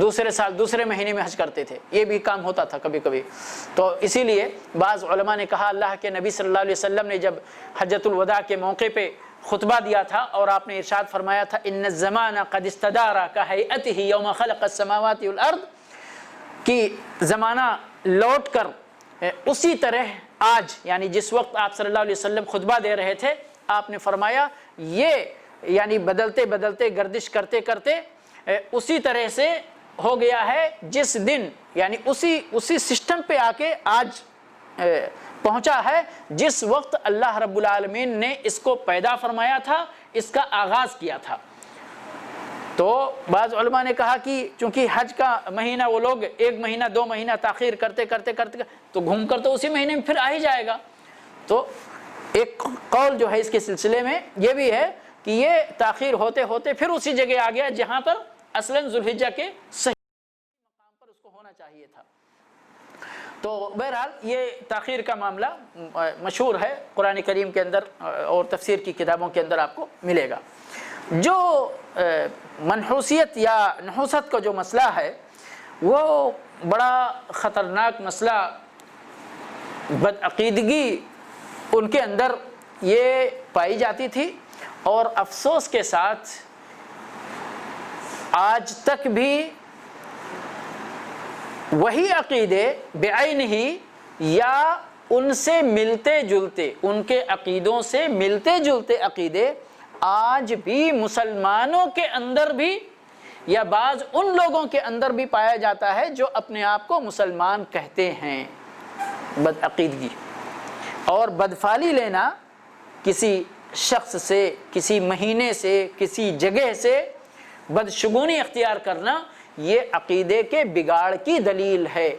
دوسرے سال دوسرے مہینے میں حج کرتے تھے، یہ بھی کام ہوتا تھا کبھی کبھی۔ تو اسی لیے بعض علماء نے کہا، اللہ کے نبی صلی اللہ علیہ وسلم نے جب حجۃ الوداع کے موقع پہ خطبہ دیا تھا اور آپ نے ارشاد فرمایا تھا، ان الزمان قد استدار کہیئتہ یوم خلق السماوات والارض، کہ زمانہ لوٹ کر اسی طرح آج، یعنی جس وقت آپ صلی اللہ علیہ وسلم خطبہ دے رہے تھے، آپ نے فرمایا یہ یعنی بدلتے بدلتے گردش کرتے کرتے اسی طرح سے ہو گیا ہے جس دن، یعنی اسی سسٹم پہ آ کے آج پہنچا ہے جس وقت اللہ رب العالمین نے اس کو پیدا فرمایا تھا، اس کا آغاز کیا تھا۔ تو بعض علماء نے کہا کہ چونکہ حج کا مہینہ وہ لوگ 1 مہینہ 2 مہینہ تاخیر کرتے کرتے کرتے تو گھوم کر تو اسی مہینے میں پھر آ ہی جائے گا۔ تو ایک قول جو ہے اس کے سلسلے میں یہ بھی ہے کہ یہ تاخیر ہوتے ہوتے پھر اسی جگہ آ گیا جہاں پر اصلاً ذوالحجہ کے صحیح مقام پر اس کو ہونا چاہیے تھا۔ تو بہرحال یہ تاخیر کا معاملہ مشہور ہے، قرآن کریم کے اندر اور تفسیر کی کتابوں کے اندر آپ کو ملے گا۔ جو منحوسیت یا نحوست کا جو مسئلہ ہے وہ بڑا خطرناک مسئلہ، بدعقیدگی ان کے اندر یہ پائی جاتی تھی، اور افسوس کے ساتھ آج تک بھی وہی عقیدے بعین ہی یا ان سے ملتے جلتے، ان کے عقیدوں سے ملتے جلتے عقیدے آج بھی مسلمانوں کے اندر بھی یا بعض ان لوگوں کے اندر بھی پایا جاتا ہے جو اپنے آپ کو مسلمان کہتے ہیں۔ بدعقیدگی اور بدفعلی لینا، کسی شخص سے، کسی مہینے سے، کسی جگہ سے بدشگونی اختیار کرنا، یہ عقیدے کے بگاڑ کی دلیل ہے،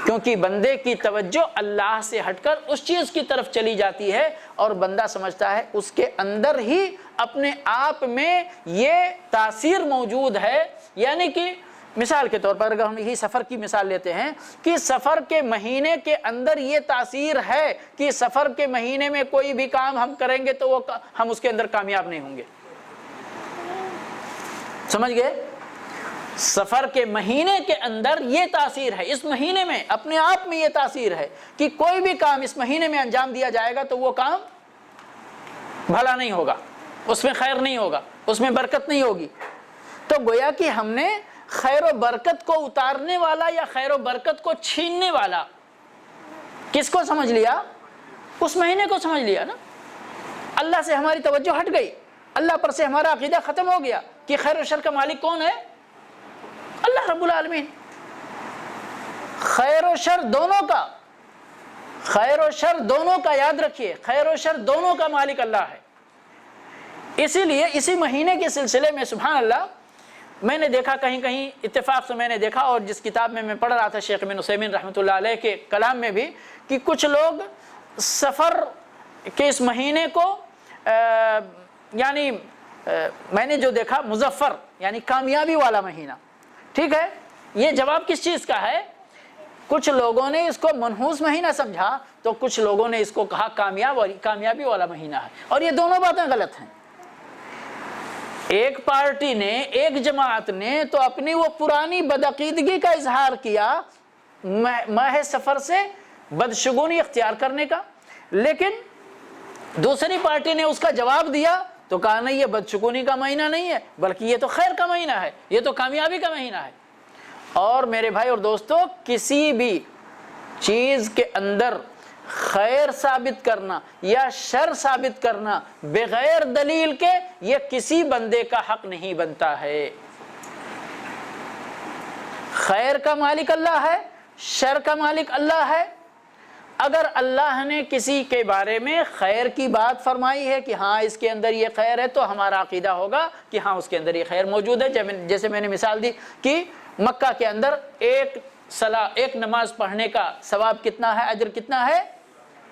کیونکہ بندے کی توجہ اللہ سے ہٹ کر اس چیز کی طرف چلی جاتی ہے، اور بندہ سمجھتا ہے اس کے اندر ہی اپنے آپ میں یہ تاثیر موجود ہے۔ یعنی کہ مثال کے طور پر اگر ہم یہی سفر کی مثال لیتے ہیں کہ سفر کے مہینے کے اندر یہ تاثیر ہے کہ سفر کے مہینے میں کوئی بھی کام ہم کریں گے تو وہ ہم اس کے اندر کامیاب نہیں ہوں گے، سمجھ گئے؟ سفر کے مہینے کے اندر یہ تاثیر ہے، اس مہینے میں اپنے آپ میں یہ تاثیر ہے کہ کوئی بھی کام اس مہینے میں انجام دیا جائے گا تو وہ کام بھلا نہیں ہوگا، اس میں خیر نہیں ہوگا، اس میں برکت نہیں ہوگی۔ تو گویا کہ ہم نے خیر و برکت کو اتارنے والا یا خیر و برکت کو چھیننے والا کس کو سمجھ لیا؟ اس مہینے کو سمجھ لیا نا۔ اللہ سے ہماری توجہ ہٹ گئی، اللہ پر سے ہمارا عقیدہ ختم ہو گیا کہ خیر و شر کا مالک کون ہے؟ اللہ رب العالمین۔ خیر و شر دونوں کا، خیر و شر دونوں کا یاد رکھیے، خیر و شر دونوں کا مالک اللہ ہے۔ اسی لیے اسی مہینے کے سلسلے میں سبحان اللہ میں نے دیکھا، کہیں کہیں اتفاق سے میں نے دیکھا، اور جس کتاب میں پڑھ رہا تھا شیخ ابن عثیمین رحمۃ اللہ علیہ کے کلام میں بھی، کہ کچھ لوگ سفر کے اس مہینے کو یعنی میں نے جو دیکھا مظفر یعنی کامیابی والا مہینہ، ٹھیک ہے، یہ جواب کس چیز کا ہے؟ کچھ لوگوں نے اس کو منحوس مہینہ سمجھا تو کچھ لوگوں نے اس کو کہا کامیابی والا مہینہ ہے، اور یہ دونوں باتیں غلط ہیں۔ ایک پارٹی نے، ایک جماعت نے تو اپنی وہ پرانی بدعقیدگی کا اظہار کیا ماہ سفر سے بدشگونی اختیار کرنے کا، لیکن دوسری پارٹی نے اس کا جواب دیا تو کہا نہیں، یہ بدشگونی کا مہینہ نہیں ہے بلکہ یہ تو خیر کا مہینہ ہے، یہ تو کامیابی کا مہینہ ہے۔ اور میرے بھائی اور دوستو، کسی بھی چیز کے اندر خیر ثابت کرنا یا شر ثابت کرنا بغیر دلیل کے، یہ کسی بندے کا حق نہیں بنتا ہے۔ خیر کا مالک اللہ ہے، شر کا مالک اللہ ہے۔ اگر اللہ نے کسی کے بارے میں خیر کی بات فرمائی ہے کہ ہاں اس کے اندر یہ خیر ہے، تو ہمارا عقیدہ ہوگا کہ ہاں اس کے اندر یہ خیر موجود ہے۔ جیسے میں نے مثال دی کہ مکہ کے اندر ایک نماز پڑھنے کا ثواب کتنا ہے، اجر کتنا ہے؟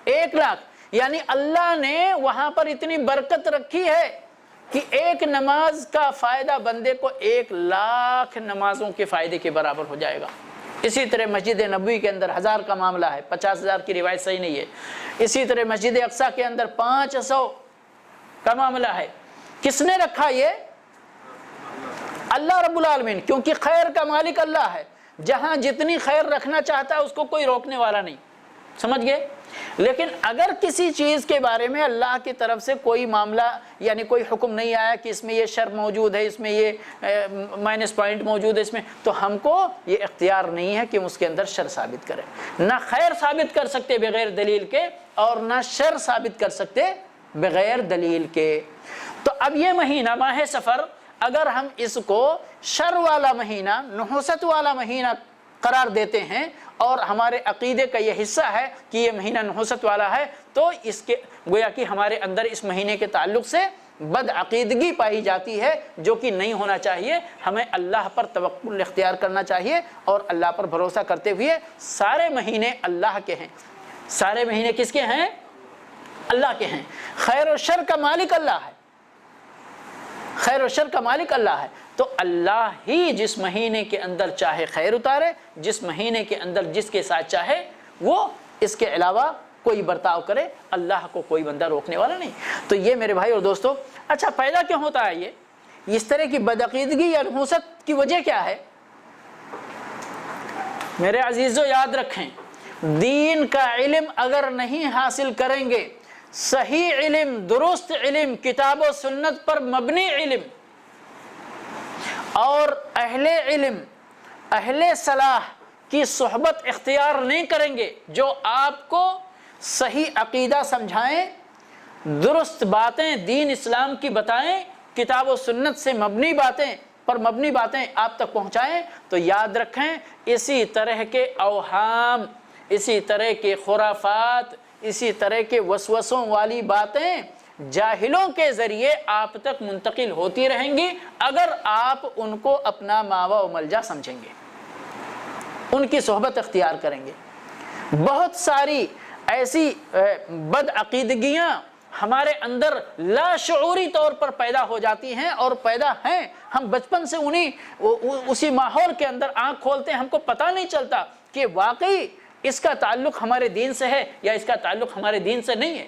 1,00,000۔ یعنی اللہ نے وہاں پر اتنی برکت رکھی ہے کہ ایک نماز کا فائدہ بندے کو 1,00,000 نمازوں کے فائدے کے برابر ہو جائے گا۔ اسی طرح مسجد نبوی کے اندر 1000 کا معاملہ ہے، 50,000 کی روایت صحیح نہیں ہے۔ اسی طرح مسجد اقصیٰ کے اندر 500 کا معاملہ ہے۔ کس نے رکھا یہ؟ اللہ رب العالمین، کیونکہ خیر کا مالک اللہ ہے۔ جہاں جتنی خیر رکھنا چاہتا ہے اس کو کوئی روکنے والا نہیں، سمجھ گئے؟ لیکن اگر کسی چیز کے بارے میں اللہ کی طرف سے کوئی معاملہ یعنی کوئی حکم نہیں آیا کہ اس میں یہ شر موجود ہے، اس میں یہ مائنس پوائنٹ موجود ہے اس میں، تو ہم کو یہ اختیار نہیں ہے کہ ہم اس کے اندر شر ثابت کریں۔ نہ خیر ثابت کر سکتے بغیر دلیل کے، اور نہ شر ثابت کر سکتے بغیر دلیل کے۔ تو اب یہ مہینہ ماہ سفر، اگر ہم اس کو شر والا مہینہ، نحوست والا مہینہ قرار دیتے ہیں اور ہمارے عقیدے کا یہ حصہ ہے کہ یہ مہینہ نحوست والا ہے، تو اس کے گویا کہ ہمارے اندر اس مہینے کے تعلق سے بد عقیدگی پائی جاتی ہے، جو کہ نہیں ہونا چاہیے۔ ہمیں اللہ پر توکل اختیار کرنا چاہیے اور اللہ پر بھروسہ کرتے ہوئے سارے مہینے اللہ کے ہیں۔ سارے مہینے کس کے ہیں؟ اللہ کے ہیں۔ خیر و شر کا مالک اللہ ہے، خیر و شر کا مالک اللہ ہے۔ تو اللہ ہی جس مہینے کے اندر چاہے خیر اتارے، جس مہینے کے اندر جس کے ساتھ چاہے وہ اس کے علاوہ کوئی برتاؤ کرے، اللہ کو کوئی بندہ روکنے والا نہیں۔ تو یہ میرے بھائی اور دوستو، اچھا پیدا کیوں ہوتا ہے یہ اس طرح کی بدعقیدگی یا نحوست کی وجہ کیا ہے؟ میرے عزیزو یاد رکھیں، دین کا علم اگر نہیں حاصل کریں گے، صحیح علم، درست علم، کتاب و سنت پر مبنی علم، اور اہل علم، اہل صلاح کی صحبت اختیار نہیں کریں گے، جو آپ کو صحیح عقیدہ سمجھائیں، درست باتیں دین اسلام کی بتائیں، کتاب و سنت سے مبنی باتیں پر مبنی باتیں آپ تک پہنچائیں، تو یاد رکھیں اسی طرح کے اوہام، اسی طرح کے خرافات، اسی طرح کے وسوسوں والی باتیں جاہلوں کے ذریعے آپ تک منتقل ہوتی رہیں گی، اگر آپ ان کو اپنا ماوا و ملجا سمجھیں گے، ان کی صحبت اختیار کریں گے۔ بہت ساری ایسی بد عقیدگیاں ہمارے اندر لاشعوری طور پر پیدا ہو جاتی ہیں اور پیدا ہیں، ہم بچپن سے اسی ماحول کے اندر آنکھ کھولتے ہیں، ہم کو پتہ نہیں چلتا کہ واقعی اس کا تعلق ہمارے دین سے ہے یا اس کا تعلق ہمارے دین سے نہیں ہے۔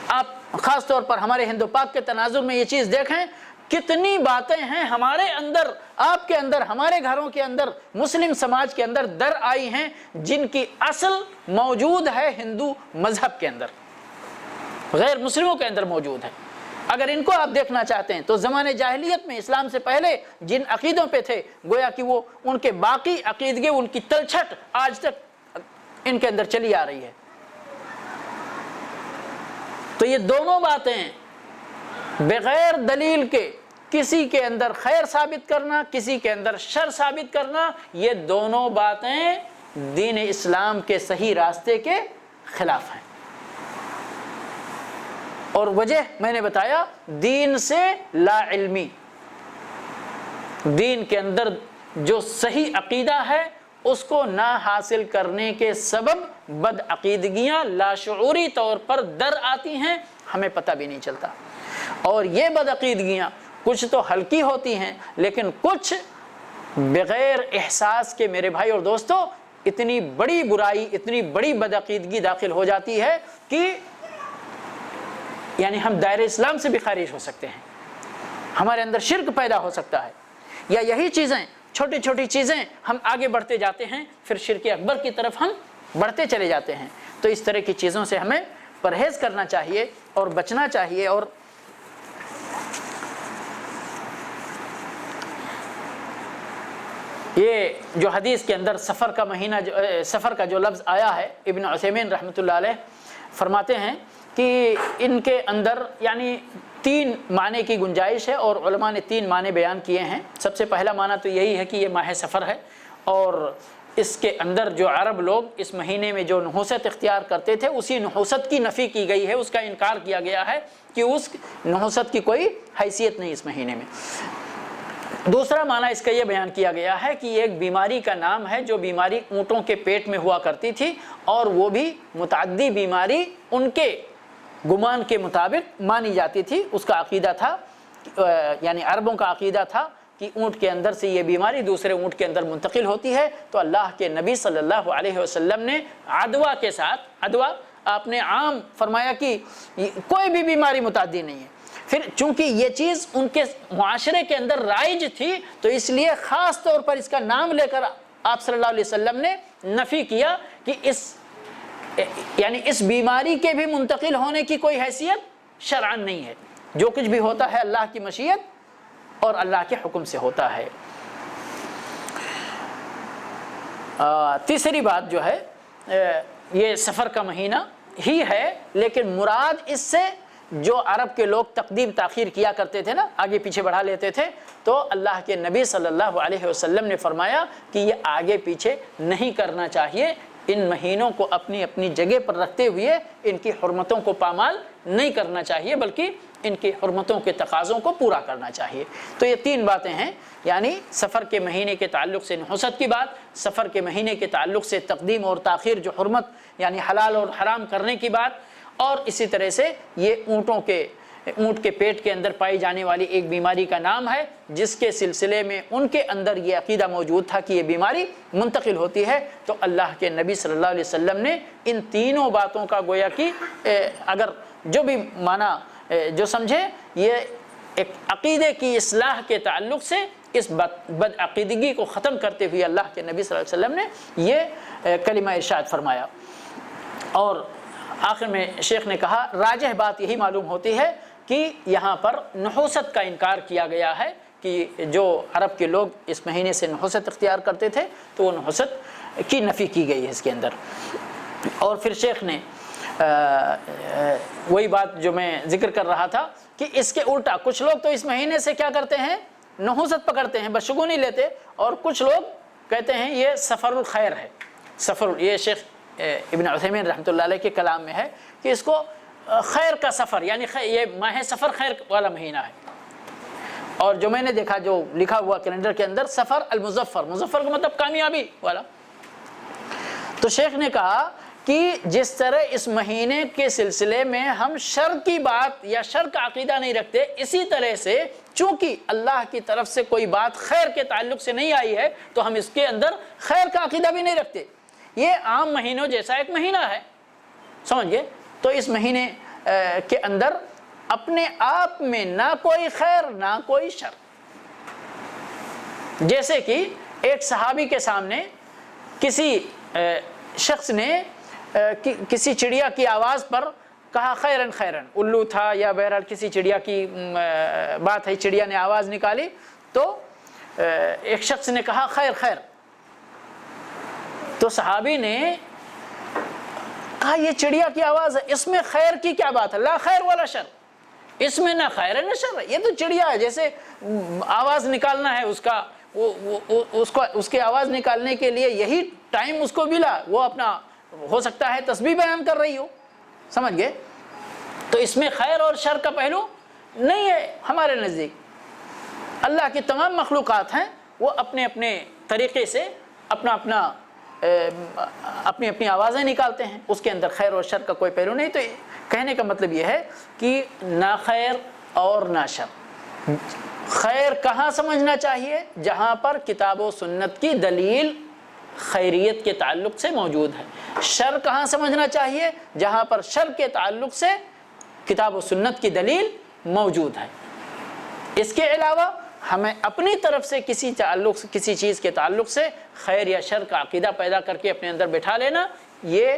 آپ خاص طور پر ہمارے ہندو پاک کے تناظر میں یہ چیز دیکھیں کتنی باتیں ہیں ہمارے اندر، آپ کے اندر، ہمارے گھروں کے اندر، مسلم سماج کے اندر در آئی ہیں جن کی اصل موجود ہے ہندو مذہب کے اندر، غیر مسلموں کے اندر موجود ہے۔ اگر ان کو آپ دیکھنا چاہتے ہیں تو زمانے جاہلیت میں اسلام سے پہلے جن عقیدوں پہ تھے گویا کہ وہ ان کے باقی عقیدگی، ان کی تلچھٹ آج تک ان کے اندر چلی آ رہی ہے۔ تو یہ دونوں باتیں بغیر دلیل کے کسی کے اندر خیر ثابت کرنا، کسی کے اندر شر ثابت کرنا، یہ دونوں باتیں دین اسلام کے صحیح راستے کے خلاف ہیں۔ اور وجہ میں نے بتایا، دین سے لا علمی، دین کے اندر جو صحیح عقیدہ ہے اس کو نہ حاصل کرنے کے سبب بد عقیدگیاں لاشعوری طور پر در آتی ہیں، ہمیں پتہ بھی نہیں چلتا۔ اور یہ بد عقیدگیاں کچھ تو ہلکی ہوتی ہیں، لیکن کچھ بغیر احساس کے میرے بھائی اور دوستو اتنی بڑی برائی، اتنی بڑی بد عقیدگی داخل ہو جاتی ہے کہ یعنی ہم دائرہ اسلام سے بھی خارج ہو سکتے ہیں، ہمارے اندر شرک پیدا ہو سکتا ہے، یا یہی چیزیں چھوٹی چھوٹی چیزیں ہم آگے بڑھتے جاتے ہیں، پھر شرک اکبر کی طرف ہم بڑھتے چلے جاتے ہیں۔ تو اس طرح کی چیزوں سے ہمیں پرہیز کرنا چاہیے اور بچنا چاہیے۔ اور یہ جو حدیث کے اندر سفر کا مہینہ، سفر کا جو لفظ آیا ہے، ابن عثیمین رحمۃ اللہ علیہ فرماتے ہیں کہ ان کے اندر یعنی 3 معنی کی گنجائش ہے، اور علماء نے 3 معنی بیان کیے ہیں۔ سب سے پہلا معنی تو یہی ہے کہ یہ ماہ سفر ہے، اور اس کے اندر جو عرب لوگ اس مہینے میں جو نحوست اختیار کرتے تھے اسی نحوست کی نفی کی گئی ہے، اس کا انکار کیا گیا ہے کہ اس نحوست کی کوئی حیثیت نہیں اس مہینے میں۔ دوسرا معنی اس کا یہ بیان کیا گیا ہے کہ یہ ایک بیماری کا نام ہے جو بیماری اونٹوں کے پیٹ میں ہوا کرتی تھی، اور وہ بھی متعدی بیماری ان کے گمان کے مطابق مانی جاتی تھی۔ اس کا عقیدہ تھا، یعنی عربوں کا عقیدہ تھا کہ اونٹ کے اندر سے یہ بیماری دوسرے اونٹ کے اندر منتقل ہوتی ہے۔ تو اللہ کے نبی صلی اللہ علیہ وسلم نے عدوہ کے ساتھ، عدوہ آپ نے عام فرمایا کہ کوئی بھی بیماری متعدی نہیں ہے۔ پھر چونکہ یہ چیز ان کے معاشرے کے اندر رائج تھی تو اس لیے خاص طور پر اس کا نام لے کر آپ صلی اللہ علیہ وسلم نے نفی کیا کہ یعنی اس بیماری کے بھی منتقل ہونے کی کوئی حیثیت شرعاً نہیں ہے، جو کچھ بھی ہوتا ہے اللہ کی مشیت اور اللہ کے حکم سے ہوتا ہے۔ تیسری بات جو ہے، یہ سفر کا مہینہ ہی ہے، لیکن مراد اس سے جو عرب کے لوگ تقدیم تاخیر کیا کرتے تھے نا، آگے پیچھے بڑھا لیتے تھے، تو اللہ کے نبی صلی اللہ علیہ وسلم نے فرمایا کہ یہ آگے پیچھے نہیں کرنا چاہیے، ان مہینوں کو اپنی اپنی جگہ پر رکھتے ہوئے ان کی حرمتوں کو پامال نہیں کرنا چاہیے، بلکہ ان کی حرمتوں کے تقاضوں کو پورا کرنا چاہیے۔ تو یہ 3 باتیں ہیں، یعنی سفر کے مہینے کے تعلق سے نحوست کی بات، سفر کے مہینے کے تعلق سے تقدیم اور تاخیر جو حرمت یعنی حلال اور حرام کرنے کی بات، اور اسی طرح سے یہ اونٹ کے پیٹ کے اندر پائی جانے والی ایک بیماری کا نام ہے جس کے سلسلے میں ان کے اندر یہ عقیدہ موجود تھا کہ یہ بیماری منتقل ہوتی ہے۔ تو اللہ کے نبی صلی اللہ علیہ وسلم نے ان تینوں باتوں کا گویا کہ اگر جو بھی معنی جو سمجھے، یہ ایک عقیدے کی اصلاح کے تعلق سے اس بد عقیدگی کو ختم کرتے ہوئے اللہ کے نبی صلی اللہ علیہ وسلم نے یہ کلمہ ارشاد فرمایا۔ اور آخر میں شیخ نے کہا راجح بات یہی معلوم ہوتی ہے کہ یہاں پر نحوست کا انکار کیا گیا ہے، کہ جو عرب کے لوگ اس مہینے سے نحوست اختیار کرتے تھے تو وہ نحوست کی نفی کی گئی ہے اس کے اندر۔ اور پھر شیخ نے وہی بات جو میں ذکر کر رہا تھا کہ اس کے الٹا کچھ لوگ تو اس مہینے سے کیا کرتے ہیں، نحوست پکڑتے ہیں، بشگونی لیتے، اور کچھ لوگ کہتے ہیں یہ سفر الخیر ہے۔ یہ شیخ ابن عثیمین رحمۃ اللہ علیہ کے کلام میں ہے کہ اس کو خیر کا سفر، یعنی یہ ماہ سفر خیر والا مہینہ ہے۔ اور جو میں نے دیکھا جو لکھا ہوا کیلنڈر کے اندر سفر المظفر، مظفر کا مطلب کامیابی والا۔ تو شیخ نے کہا کہ جس طرح اس مہینے کے سلسلے میں ہم شر کی بات یا شر کا عقیدہ نہیں رکھتے، اسی طرح سے چونکہ اللہ کی طرف سے کوئی بات خیر کے تعلق سے نہیں آئی ہے تو ہم اس کے اندر خیر کا عقیدہ بھی نہیں رکھتے۔ یہ عام مہینوں جیسا ایک مہینہ ہے، سمجھ گئے؟ تو اس مہینے کے اندر اپنے آپ میں نہ کوئی خیر نہ کوئی شر. جیسے کہ ایک صحابی کے سامنے کسی شخص نے کسی چڑیا کی آواز پر کہا خیرن خیرن، الو تھا یا بہرحال کسی چڑیا کی بات ہے، چڑیا نے آواز نکالی تو ایک شخص نے کہا خیر خیر. تو صحابی نے کہا یہ چڑیا کی آواز ہے، اس میں خیر کی کیا بات ہے؟ لا خیر ولا شر، اس میں نہ خیر ہے نہ شر ہے، یہ تو چڑیا ہے، جیسے آواز نکالنا ہے اس کا، اس کے آواز نکالنے کے لیے یہی ٹائم اس کو ملا، وہ اپنا ہو سکتا ہے تسبیح بیان کر رہی ہو، سمجھ گئے؟ تو اس میں خیر اور شر کا پہلو نہیں ہے ہمارے نزدیک. اللہ کی تمام مخلوقات ہیں، وہ اپنے اپنے طریقے سے اپنی اپنی آوازیں نکالتے ہیں، اس کے اندر خیر اور شر کا کوئی پہلو نہیں. تو کہنے کا مطلب یہ ہے کہ نہ خیر اور نہ شر. خیر کہاں سمجھنا چاہیے؟ جہاں پر کتاب و سنت کی دلیل خیریت کے تعلق سے موجود ہے. شر کہاں سمجھنا چاہیے؟ جہاں پر شر کے تعلق سے کتاب و سنت کی دلیل موجود ہے. اس کے علاوہ ہمیں اپنی طرف سے کسی چیز کے تعلق سے خیر یا شر کا عقیدہ پیدا کر کے اپنے اندر بٹھا لینا، یہ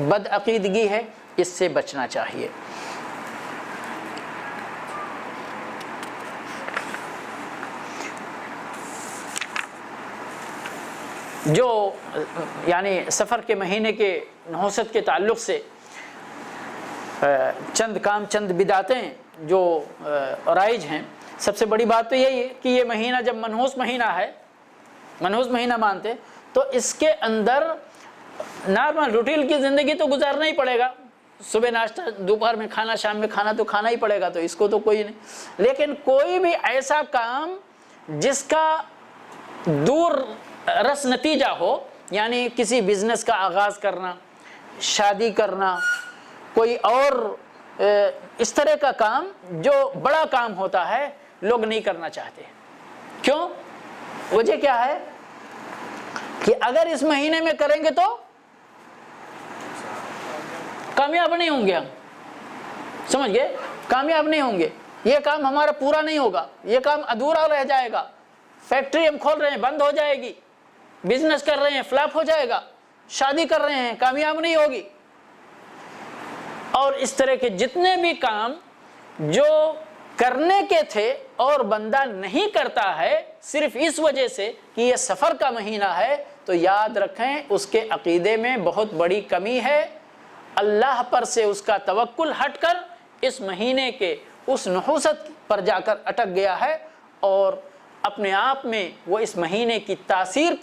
بد عقیدگی ہے، اس سے بچنا چاہیے. جو یعنی سفر کے مہینے کے نحوست کے تعلق سے چند بدعتیں جو رائج ہیں، سب سے بڑی بات تو یہی ہے کہ یہ مہینہ جب منحوس مہینہ مانتے تو اس کے اندر نارمل روٹین کی زندگی تو گزارنا ہی پڑے گا. صبح ناشتہ، دوپہر میں کھانا، شام میں کھانا تو کھانا ہی پڑے گا، تو اس کو تو کوئی نہیں. لیکن کوئی بھی ایسا کام جس کا دور رس نتیجہ ہو، یعنی کسی بزنس کا آغاز کرنا، شادی کرنا، کوئی اور اس طرح کا کام جو بڑا کام ہوتا ہے، لوگ نہیں کرنا چاہتے. کیوں؟ وجہ کیا ہے کہ اگر اس مہینے میں کریں گے تو کامیاب نہیں ہوں گے ہم، سمجھ گئے؟ کامیاب نہیں ہوں گے، یہ کام ہمارا پورا نہیں ہوگا، یہ کام ادھورا رہ جائے گا. فیکٹری ہم کھول رہے ہیں، بند ہو جائے گی. بزنس کر رہے ہیں، فلاپ ہو جائے گا. شادی کر رہے ہیں، کامیاب نہیں ہوگی. اور اس طرح کے جتنے بھی کام جو کرنے کے تھے اور بندہ نہیں کرتا ہے صرف اس وجہ سے کہ یہ سفر کا مہینہ ہے، تو یاد رکھیں اس کے عقیدے میں بہت بڑی کمی ہے. اللہ پر سے اس کا توکل ہٹ کر اس مہینے کے اس نحوست پر جا کر اٹک گیا ہے، اور اپنے آپ میں وہ اس مہینے کی تاثیر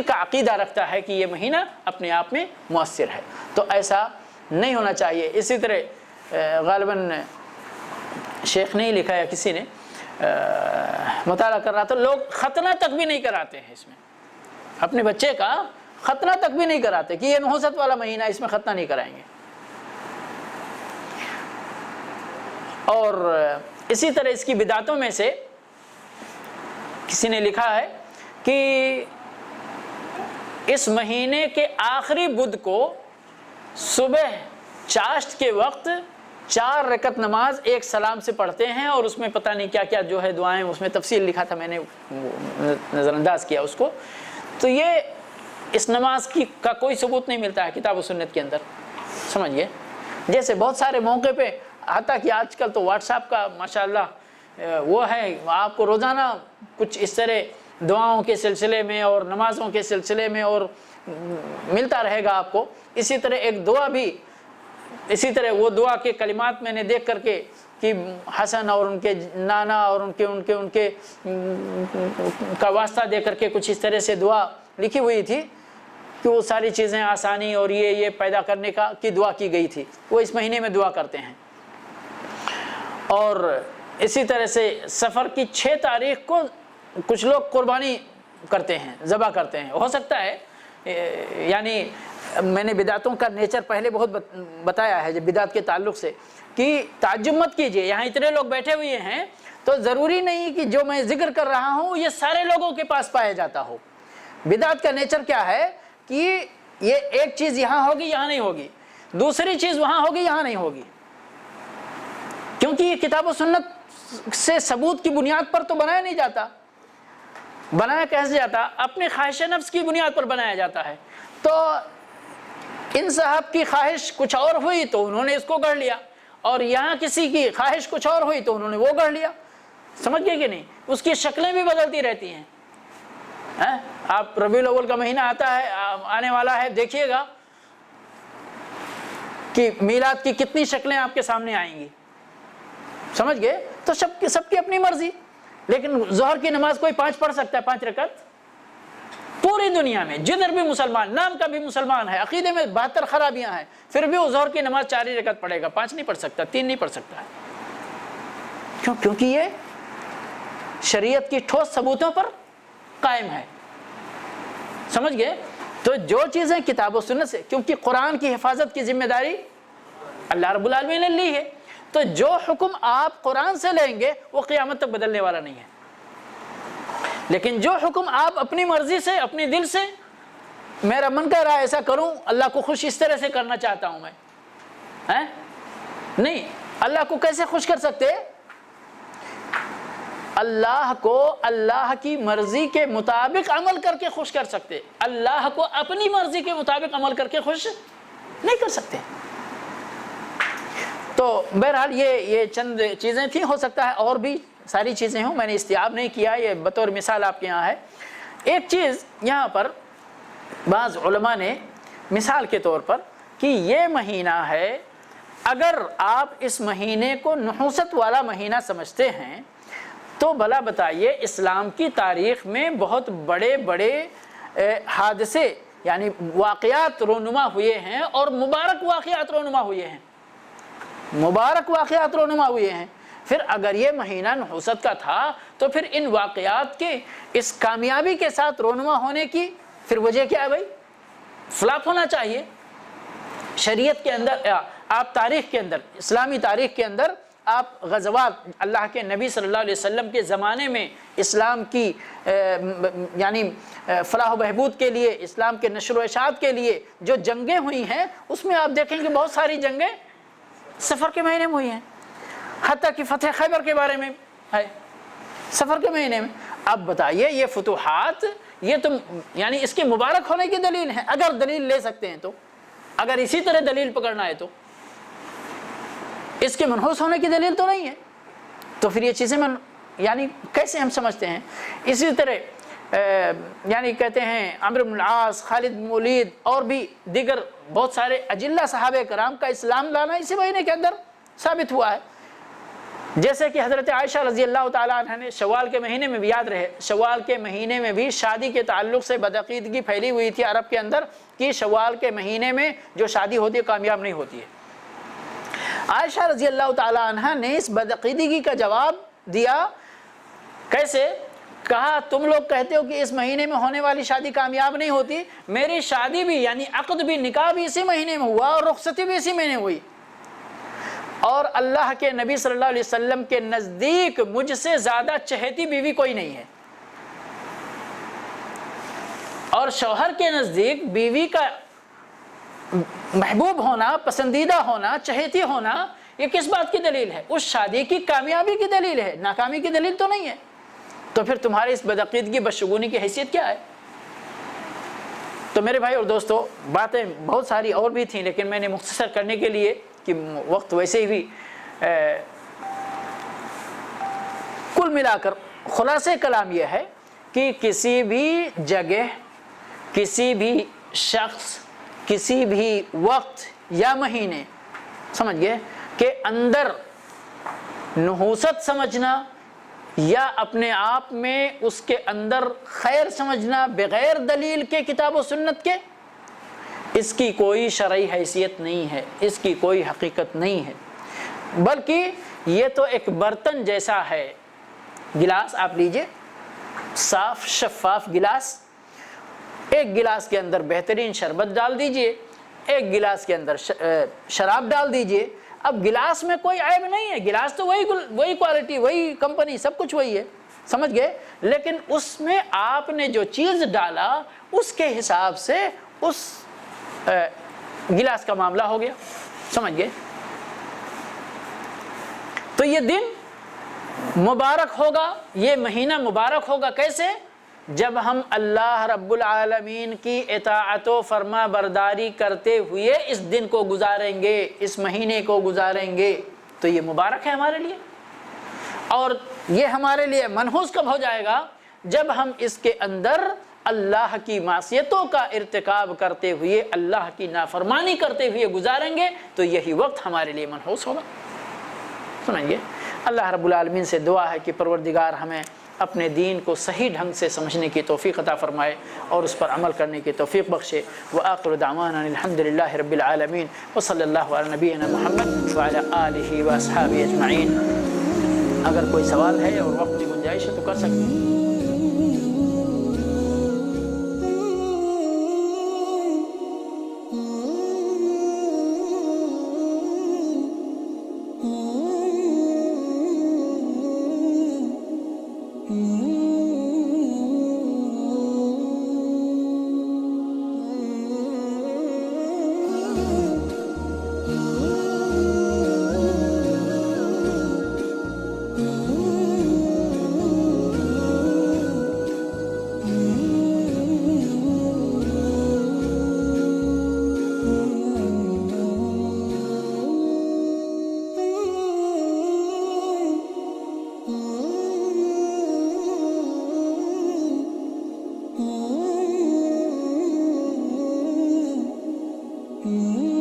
کا عقیدہ رکھتا ہے کہ یہ مہینہ اپنے آپ میں مؤثر ہے. تو ایسا نہیں ہونا چاہیے. اسی طرح غالباً شیخ نے ہی لکھا یا کسی نے مطالعہ کر رہا تھا، لوگ ختنہ تک بھی نہیں کراتے ہیں اس میں، اپنے بچے کا ختنہ تک بھی نہیں کراتے کہ یہ نحوست والا مہینہ، اس میں ختنہ نہیں کرائیں گے. اور اسی طرح اس کی بدعتوں میں سے کسی نے لکھا ہے کہ اس مہینے کے آخری بدھ کو صبح چاشت کے وقت 4 رکعت نماز ایک سلام سے پڑھتے ہیں، اور اس میں پتہ نہیں کیا کیا جو ہے دعائیں، اس میں تفصیل لکھا تھا، میں نے نظر انداز کیا اس کو. تو یہ اس نماز کا کوئی ثبوت نہیں ملتا ہے کتاب و سنت کے اندر، سمجھ گئے؟ جیسے بہت سارے موقع پہ، حتیٰ کہ آج کل تو واٹس ایپ کا ماشاءاللہ وہ ہے، آپ کو روزانہ کچھ اس طرح دعاؤں کے سلسلے میں اور نمازوں کے سلسلے میں اور ملتا رہے گا آپ کو. اسی طرح ایک دعا بھی، اسی طرح وہ دعا کے کلمات میں نے دیکھ کر کے کہ حسن اور ان کے نانا اور ان کے کا واسطہ دے کر کے کچھ اس طرح سے دعا لکھی ہوئی تھی کہ وہ ساری چیزیں آسانی اور یہ پیدا کرنے کی دعا کی گئی تھی. وہ اس مہینے میں دعا کرتے ہیں. اور اسی طرح سے سفر کی 6 تاریخ کو کچھ لوگ قربانی کرتے ہیں، ذبح کرتے ہیں. ہو سکتا ہے، یعنی میں نے بدعتوں کا نیچر پہلے بہت بتایا ہے، جب بدعت کے تعلق سے، کہ تعجب مت کیجئے، یہاں اتنے لوگ بیٹھے ہوئے ہیں تو ضروری نہیں کہ جو میں ذکر کر رہا ہوں یہ سارے لوگوں کے پاس پایا جاتا ہو. بدعت کا نیچر کیا ہے کہ یہ ایک چیز یہاں ہوگی، یہاں نہیں ہوگی، دوسری چیز وہاں ہوگی، یہاں نہیں ہوگی. کیونکہ یہ کتاب و سنت سے ثبوت کی بنیاد پر تو بنایا نہیں جاتا. بنایا کیسے جاتا؟ اپنی خواہش نفس کی بنیاد پر بنایا جاتا ہے. تو ان صاحب کی خواہش کچھ اور ہوئی تو انہوں نے اس کو گڑھ لیا، اور یہاں کسی کی خواہش کچھ اور ہوئی تو انہوں نے وہ گڑھ لیا. سمجھ گئے کہ نہیں؟ اس کی شکلیں بھی بدلتی رہتی ہیں. آپ ربیع الاول کا مہینہ آنے والا ہے، دیکھیے گا کہ میلاد کی کتنی شکلیں آپ کے سامنے آئیں گی. سمجھ گئے؟ تو سب کی اپنی مرضی. لیکن ظہر کی نماز کوئی 5 پڑھ سکتا ہے، 5 رکعت؟ پوری دنیا میں جدھر بھی مسلمان، نام کا بھی مسلمان ہے، عقیدے میں 72 خرابیاں ہیں، پھر بھی وہ ظہر کی نماز 4 ہی رکعت پڑھے گا، 5 نہیں پڑھ سکتا، 3 نہیں پڑھ سکتا ہے. کیوں؟ کیونکہ یہ شریعت کی ٹھوس ثبوتوں پر قائم ہے. سمجھ گئے؟ تو جو چیزیں کتاب و سنت سے، کیونکہ قرآن کی حفاظت کی ذمہ داری اللہ رب العالمین نے لی ہے، تو جو حکم آپ قرآن سے لیں گے وہ قیامت تک بدلنے والا نہیں ہے. لیکن جو حکم آپ اپنی مرضی سے، اپنی دل سے، میرا من کہہ رہا ہے ایسا کروں، اللہ کو خوش اس طرح سے کرنا چاہتا ہوں میں، نہیں. اللہ کو کیسے خوش کر سکتے؟ اللہ کو اللہ کی مرضی کے مطابق عمل کر کے خوش کر سکتے. اللہ کو اپنی مرضی کے مطابق عمل کر کے خوش نہیں کر سکتے. تو بہرحال یہ چند چیزیں تھیں، ہو سکتا ہے اور بھی ساری چیزیں ہوں، میں نے استیعاب نہیں کیا، یہ بطور مثال آپ کے یہاں ہے. ایک چیز یہاں پر بعض علماء نے مثال کے طور پر کہ یہ مہینہ ہے، اگر آپ اس مہینے کو نحوست والا مہینہ سمجھتے ہیں تو بھلا بتائیے اسلام کی تاریخ میں بہت بڑے بڑے حادثے یعنی واقعات رونما ہوئے ہیں، اور مبارک واقعات رونما ہوئے ہیں، مبارک واقعات رونما ہوئے ہیں. پھر اگر یہ مہینہ نحوست کا تھا تو پھر ان واقعات کے اس کامیابی کے ساتھ رونما ہونے کی پھر وجہ کیا ہے بھائی؟ فلاپ ہونا چاہیے. شریعت کے اندر، آپ تاریخ کے اندر، اسلامی تاریخ کے اندر آپ غزوات، اللہ کے نبی صلی اللہ علیہ وسلم کے زمانے میں اسلام کی یعنی فلاح و بہبود کے لیے، اسلام کے نشر و اشاعت کے لیے جو جنگیں ہوئی ہیں، اس میں آپ دیکھیں کہ بہت ساری جنگیں سفر کے مہینے میں ہوئی ہیں. حتیٰ کہ فتح خیبر کے بارے میں ہے سفر کے مہینے میں. اب بتائیے یہ فتوحات، یہ تو یعنی اس کے مبارک ہونے کی دلیل ہے، اگر دلیل لے سکتے ہیں تو، اگر اسی طرح دلیل پکڑنا ہے تو. اس کے منحوس ہونے کی دلیل تو نہیں ہے. تو پھر یہ چیزیں یعنی کیسے ہم سمجھتے ہیں؟ اسی طرح یعنی کہتے ہیں عمرو بن العاص، خالد بن ولید اور بھی دیگر بہت سارے اجلہ صحابہ کرام کا اسلام لانا اسی مہینے کے اندر ثابت ہوا ہے. جیسے کہ حضرت عائشہ رضی اللہ تعالیٰ عنہ نے شوال کے مہینے میں بھی، یاد رہے شوال کے مہینے میں بھی شادی کے تعلق سے بدعقیدگی پھیلی ہوئی تھی عرب کے اندر کہ شوال کے مہینے میں جو شادی ہوتی ہے کامیاب نہیں ہوتی ہے. عائشہ رضی اللہ تعالیٰ عنہ نے اس بدعقیدگی کا جواب دیا. کیسے؟ کہا تم لوگ کہتے ہو کہ اس مہینے میں ہونے والی شادی کامیاب نہیں ہوتی، میری شادی بھی یعنی عقد بھی، نکاح بھی اسی مہینے میں ہوا اور رخصتی بھی اسی مہینے ہوئی، اور اللہ کے نبی صلی اللہ علیہ وسلم کے نزدیک مجھ سے زیادہ چہیتی بیوی کوئی نہیں ہے. اور شوہر کے نزدیک بیوی کا محبوب ہونا، پسندیدہ ہونا، چہیتی ہونا، یہ کس بات کی دلیل ہے؟ اس شادی کی کامیابی کی دلیل ہے، ناکامی کی دلیل تو نہیں ہے. تو پھر تمہاری اس بدعقیدگی بدشگونی کی حیثیت کیا ہے؟ تو میرے بھائی اور دوستو، باتیں بہت ساری اور بھی تھیں، لیکن میں نے مختصر کرنے کے لیے کہ وقت ویسے ہی کل ملا کر خلاصے کلام یہ ہے کہ کسی بھی جگہ، کسی بھی شخص، کسی بھی وقت یا مہینے، سمجھ گئے، کہ اندر نحوست سمجھنا یا اپنے آپ میں اس کے اندر خیر سمجھنا بغیر دلیل کے کتاب و سنت کے، اس کی کوئی شرعی حیثیت نہیں ہے، اس کی کوئی حقیقت نہیں ہے. بلکہ یہ تو ایک برتن جیسا ہے. گلاس آپ لیجئے، صاف شفاف گلاس، ایک گلاس کے اندر بہترین شربت ڈال دیجئے، ایک گلاس کے اندر شراب ڈال دیجئے. اب گلاس میں کوئی عیب نہیں ہے، گلاس تو وہی کوالٹی، وہی کمپنی، سب کچھ وہی ہے، سمجھ گئے. لیکن اس میں آپ نے جو چیز ڈالا اس کے حساب سے اس گلاس کا معاملہ ہو گیا، سمجھ گئے. تو یہ دن مبارک ہوگا، یہ مہینہ مبارک ہوگا کیسے؟ جب ہم اللہ رب العالمین کی اطاعت و فرما برداری کرتے ہوئے اس دن کو گزاریں گے، اس مہینے کو گزاریں گے، تو یہ مبارک ہے ہمارے لیے۔ اور یہ ہمارے لیے منحوس کب ہو جائے گا؟ جب ہم اس کے اندر اللہ کی معصیتوں کا ارتکاب کرتے ہوئے، اللہ کی نافرمانی کرتے ہوئے گزاریں گے، تو یہی وقت ہمارے لیے منحوس ہوگا۔ سنائیے، اللہ رب العالمین سے دعا ہے کہ پروردگار ہمیں اپنے دین کو صحیح ڈھنگ سے سمجھنے کی توفیق عطا فرمائے اور اس پر عمل کرنے کی توفیق بخشے۔ وآخر دعوانا الحمدللہ رب العالمین وصلی اللہ علی نبینا محمد وعلی آلہ واصحابہ اجمعین۔ اگر کوئی سوال ہے اور وقت کی گنجائش ہے تو کر سکتے ہیں۔ Mm-hmm.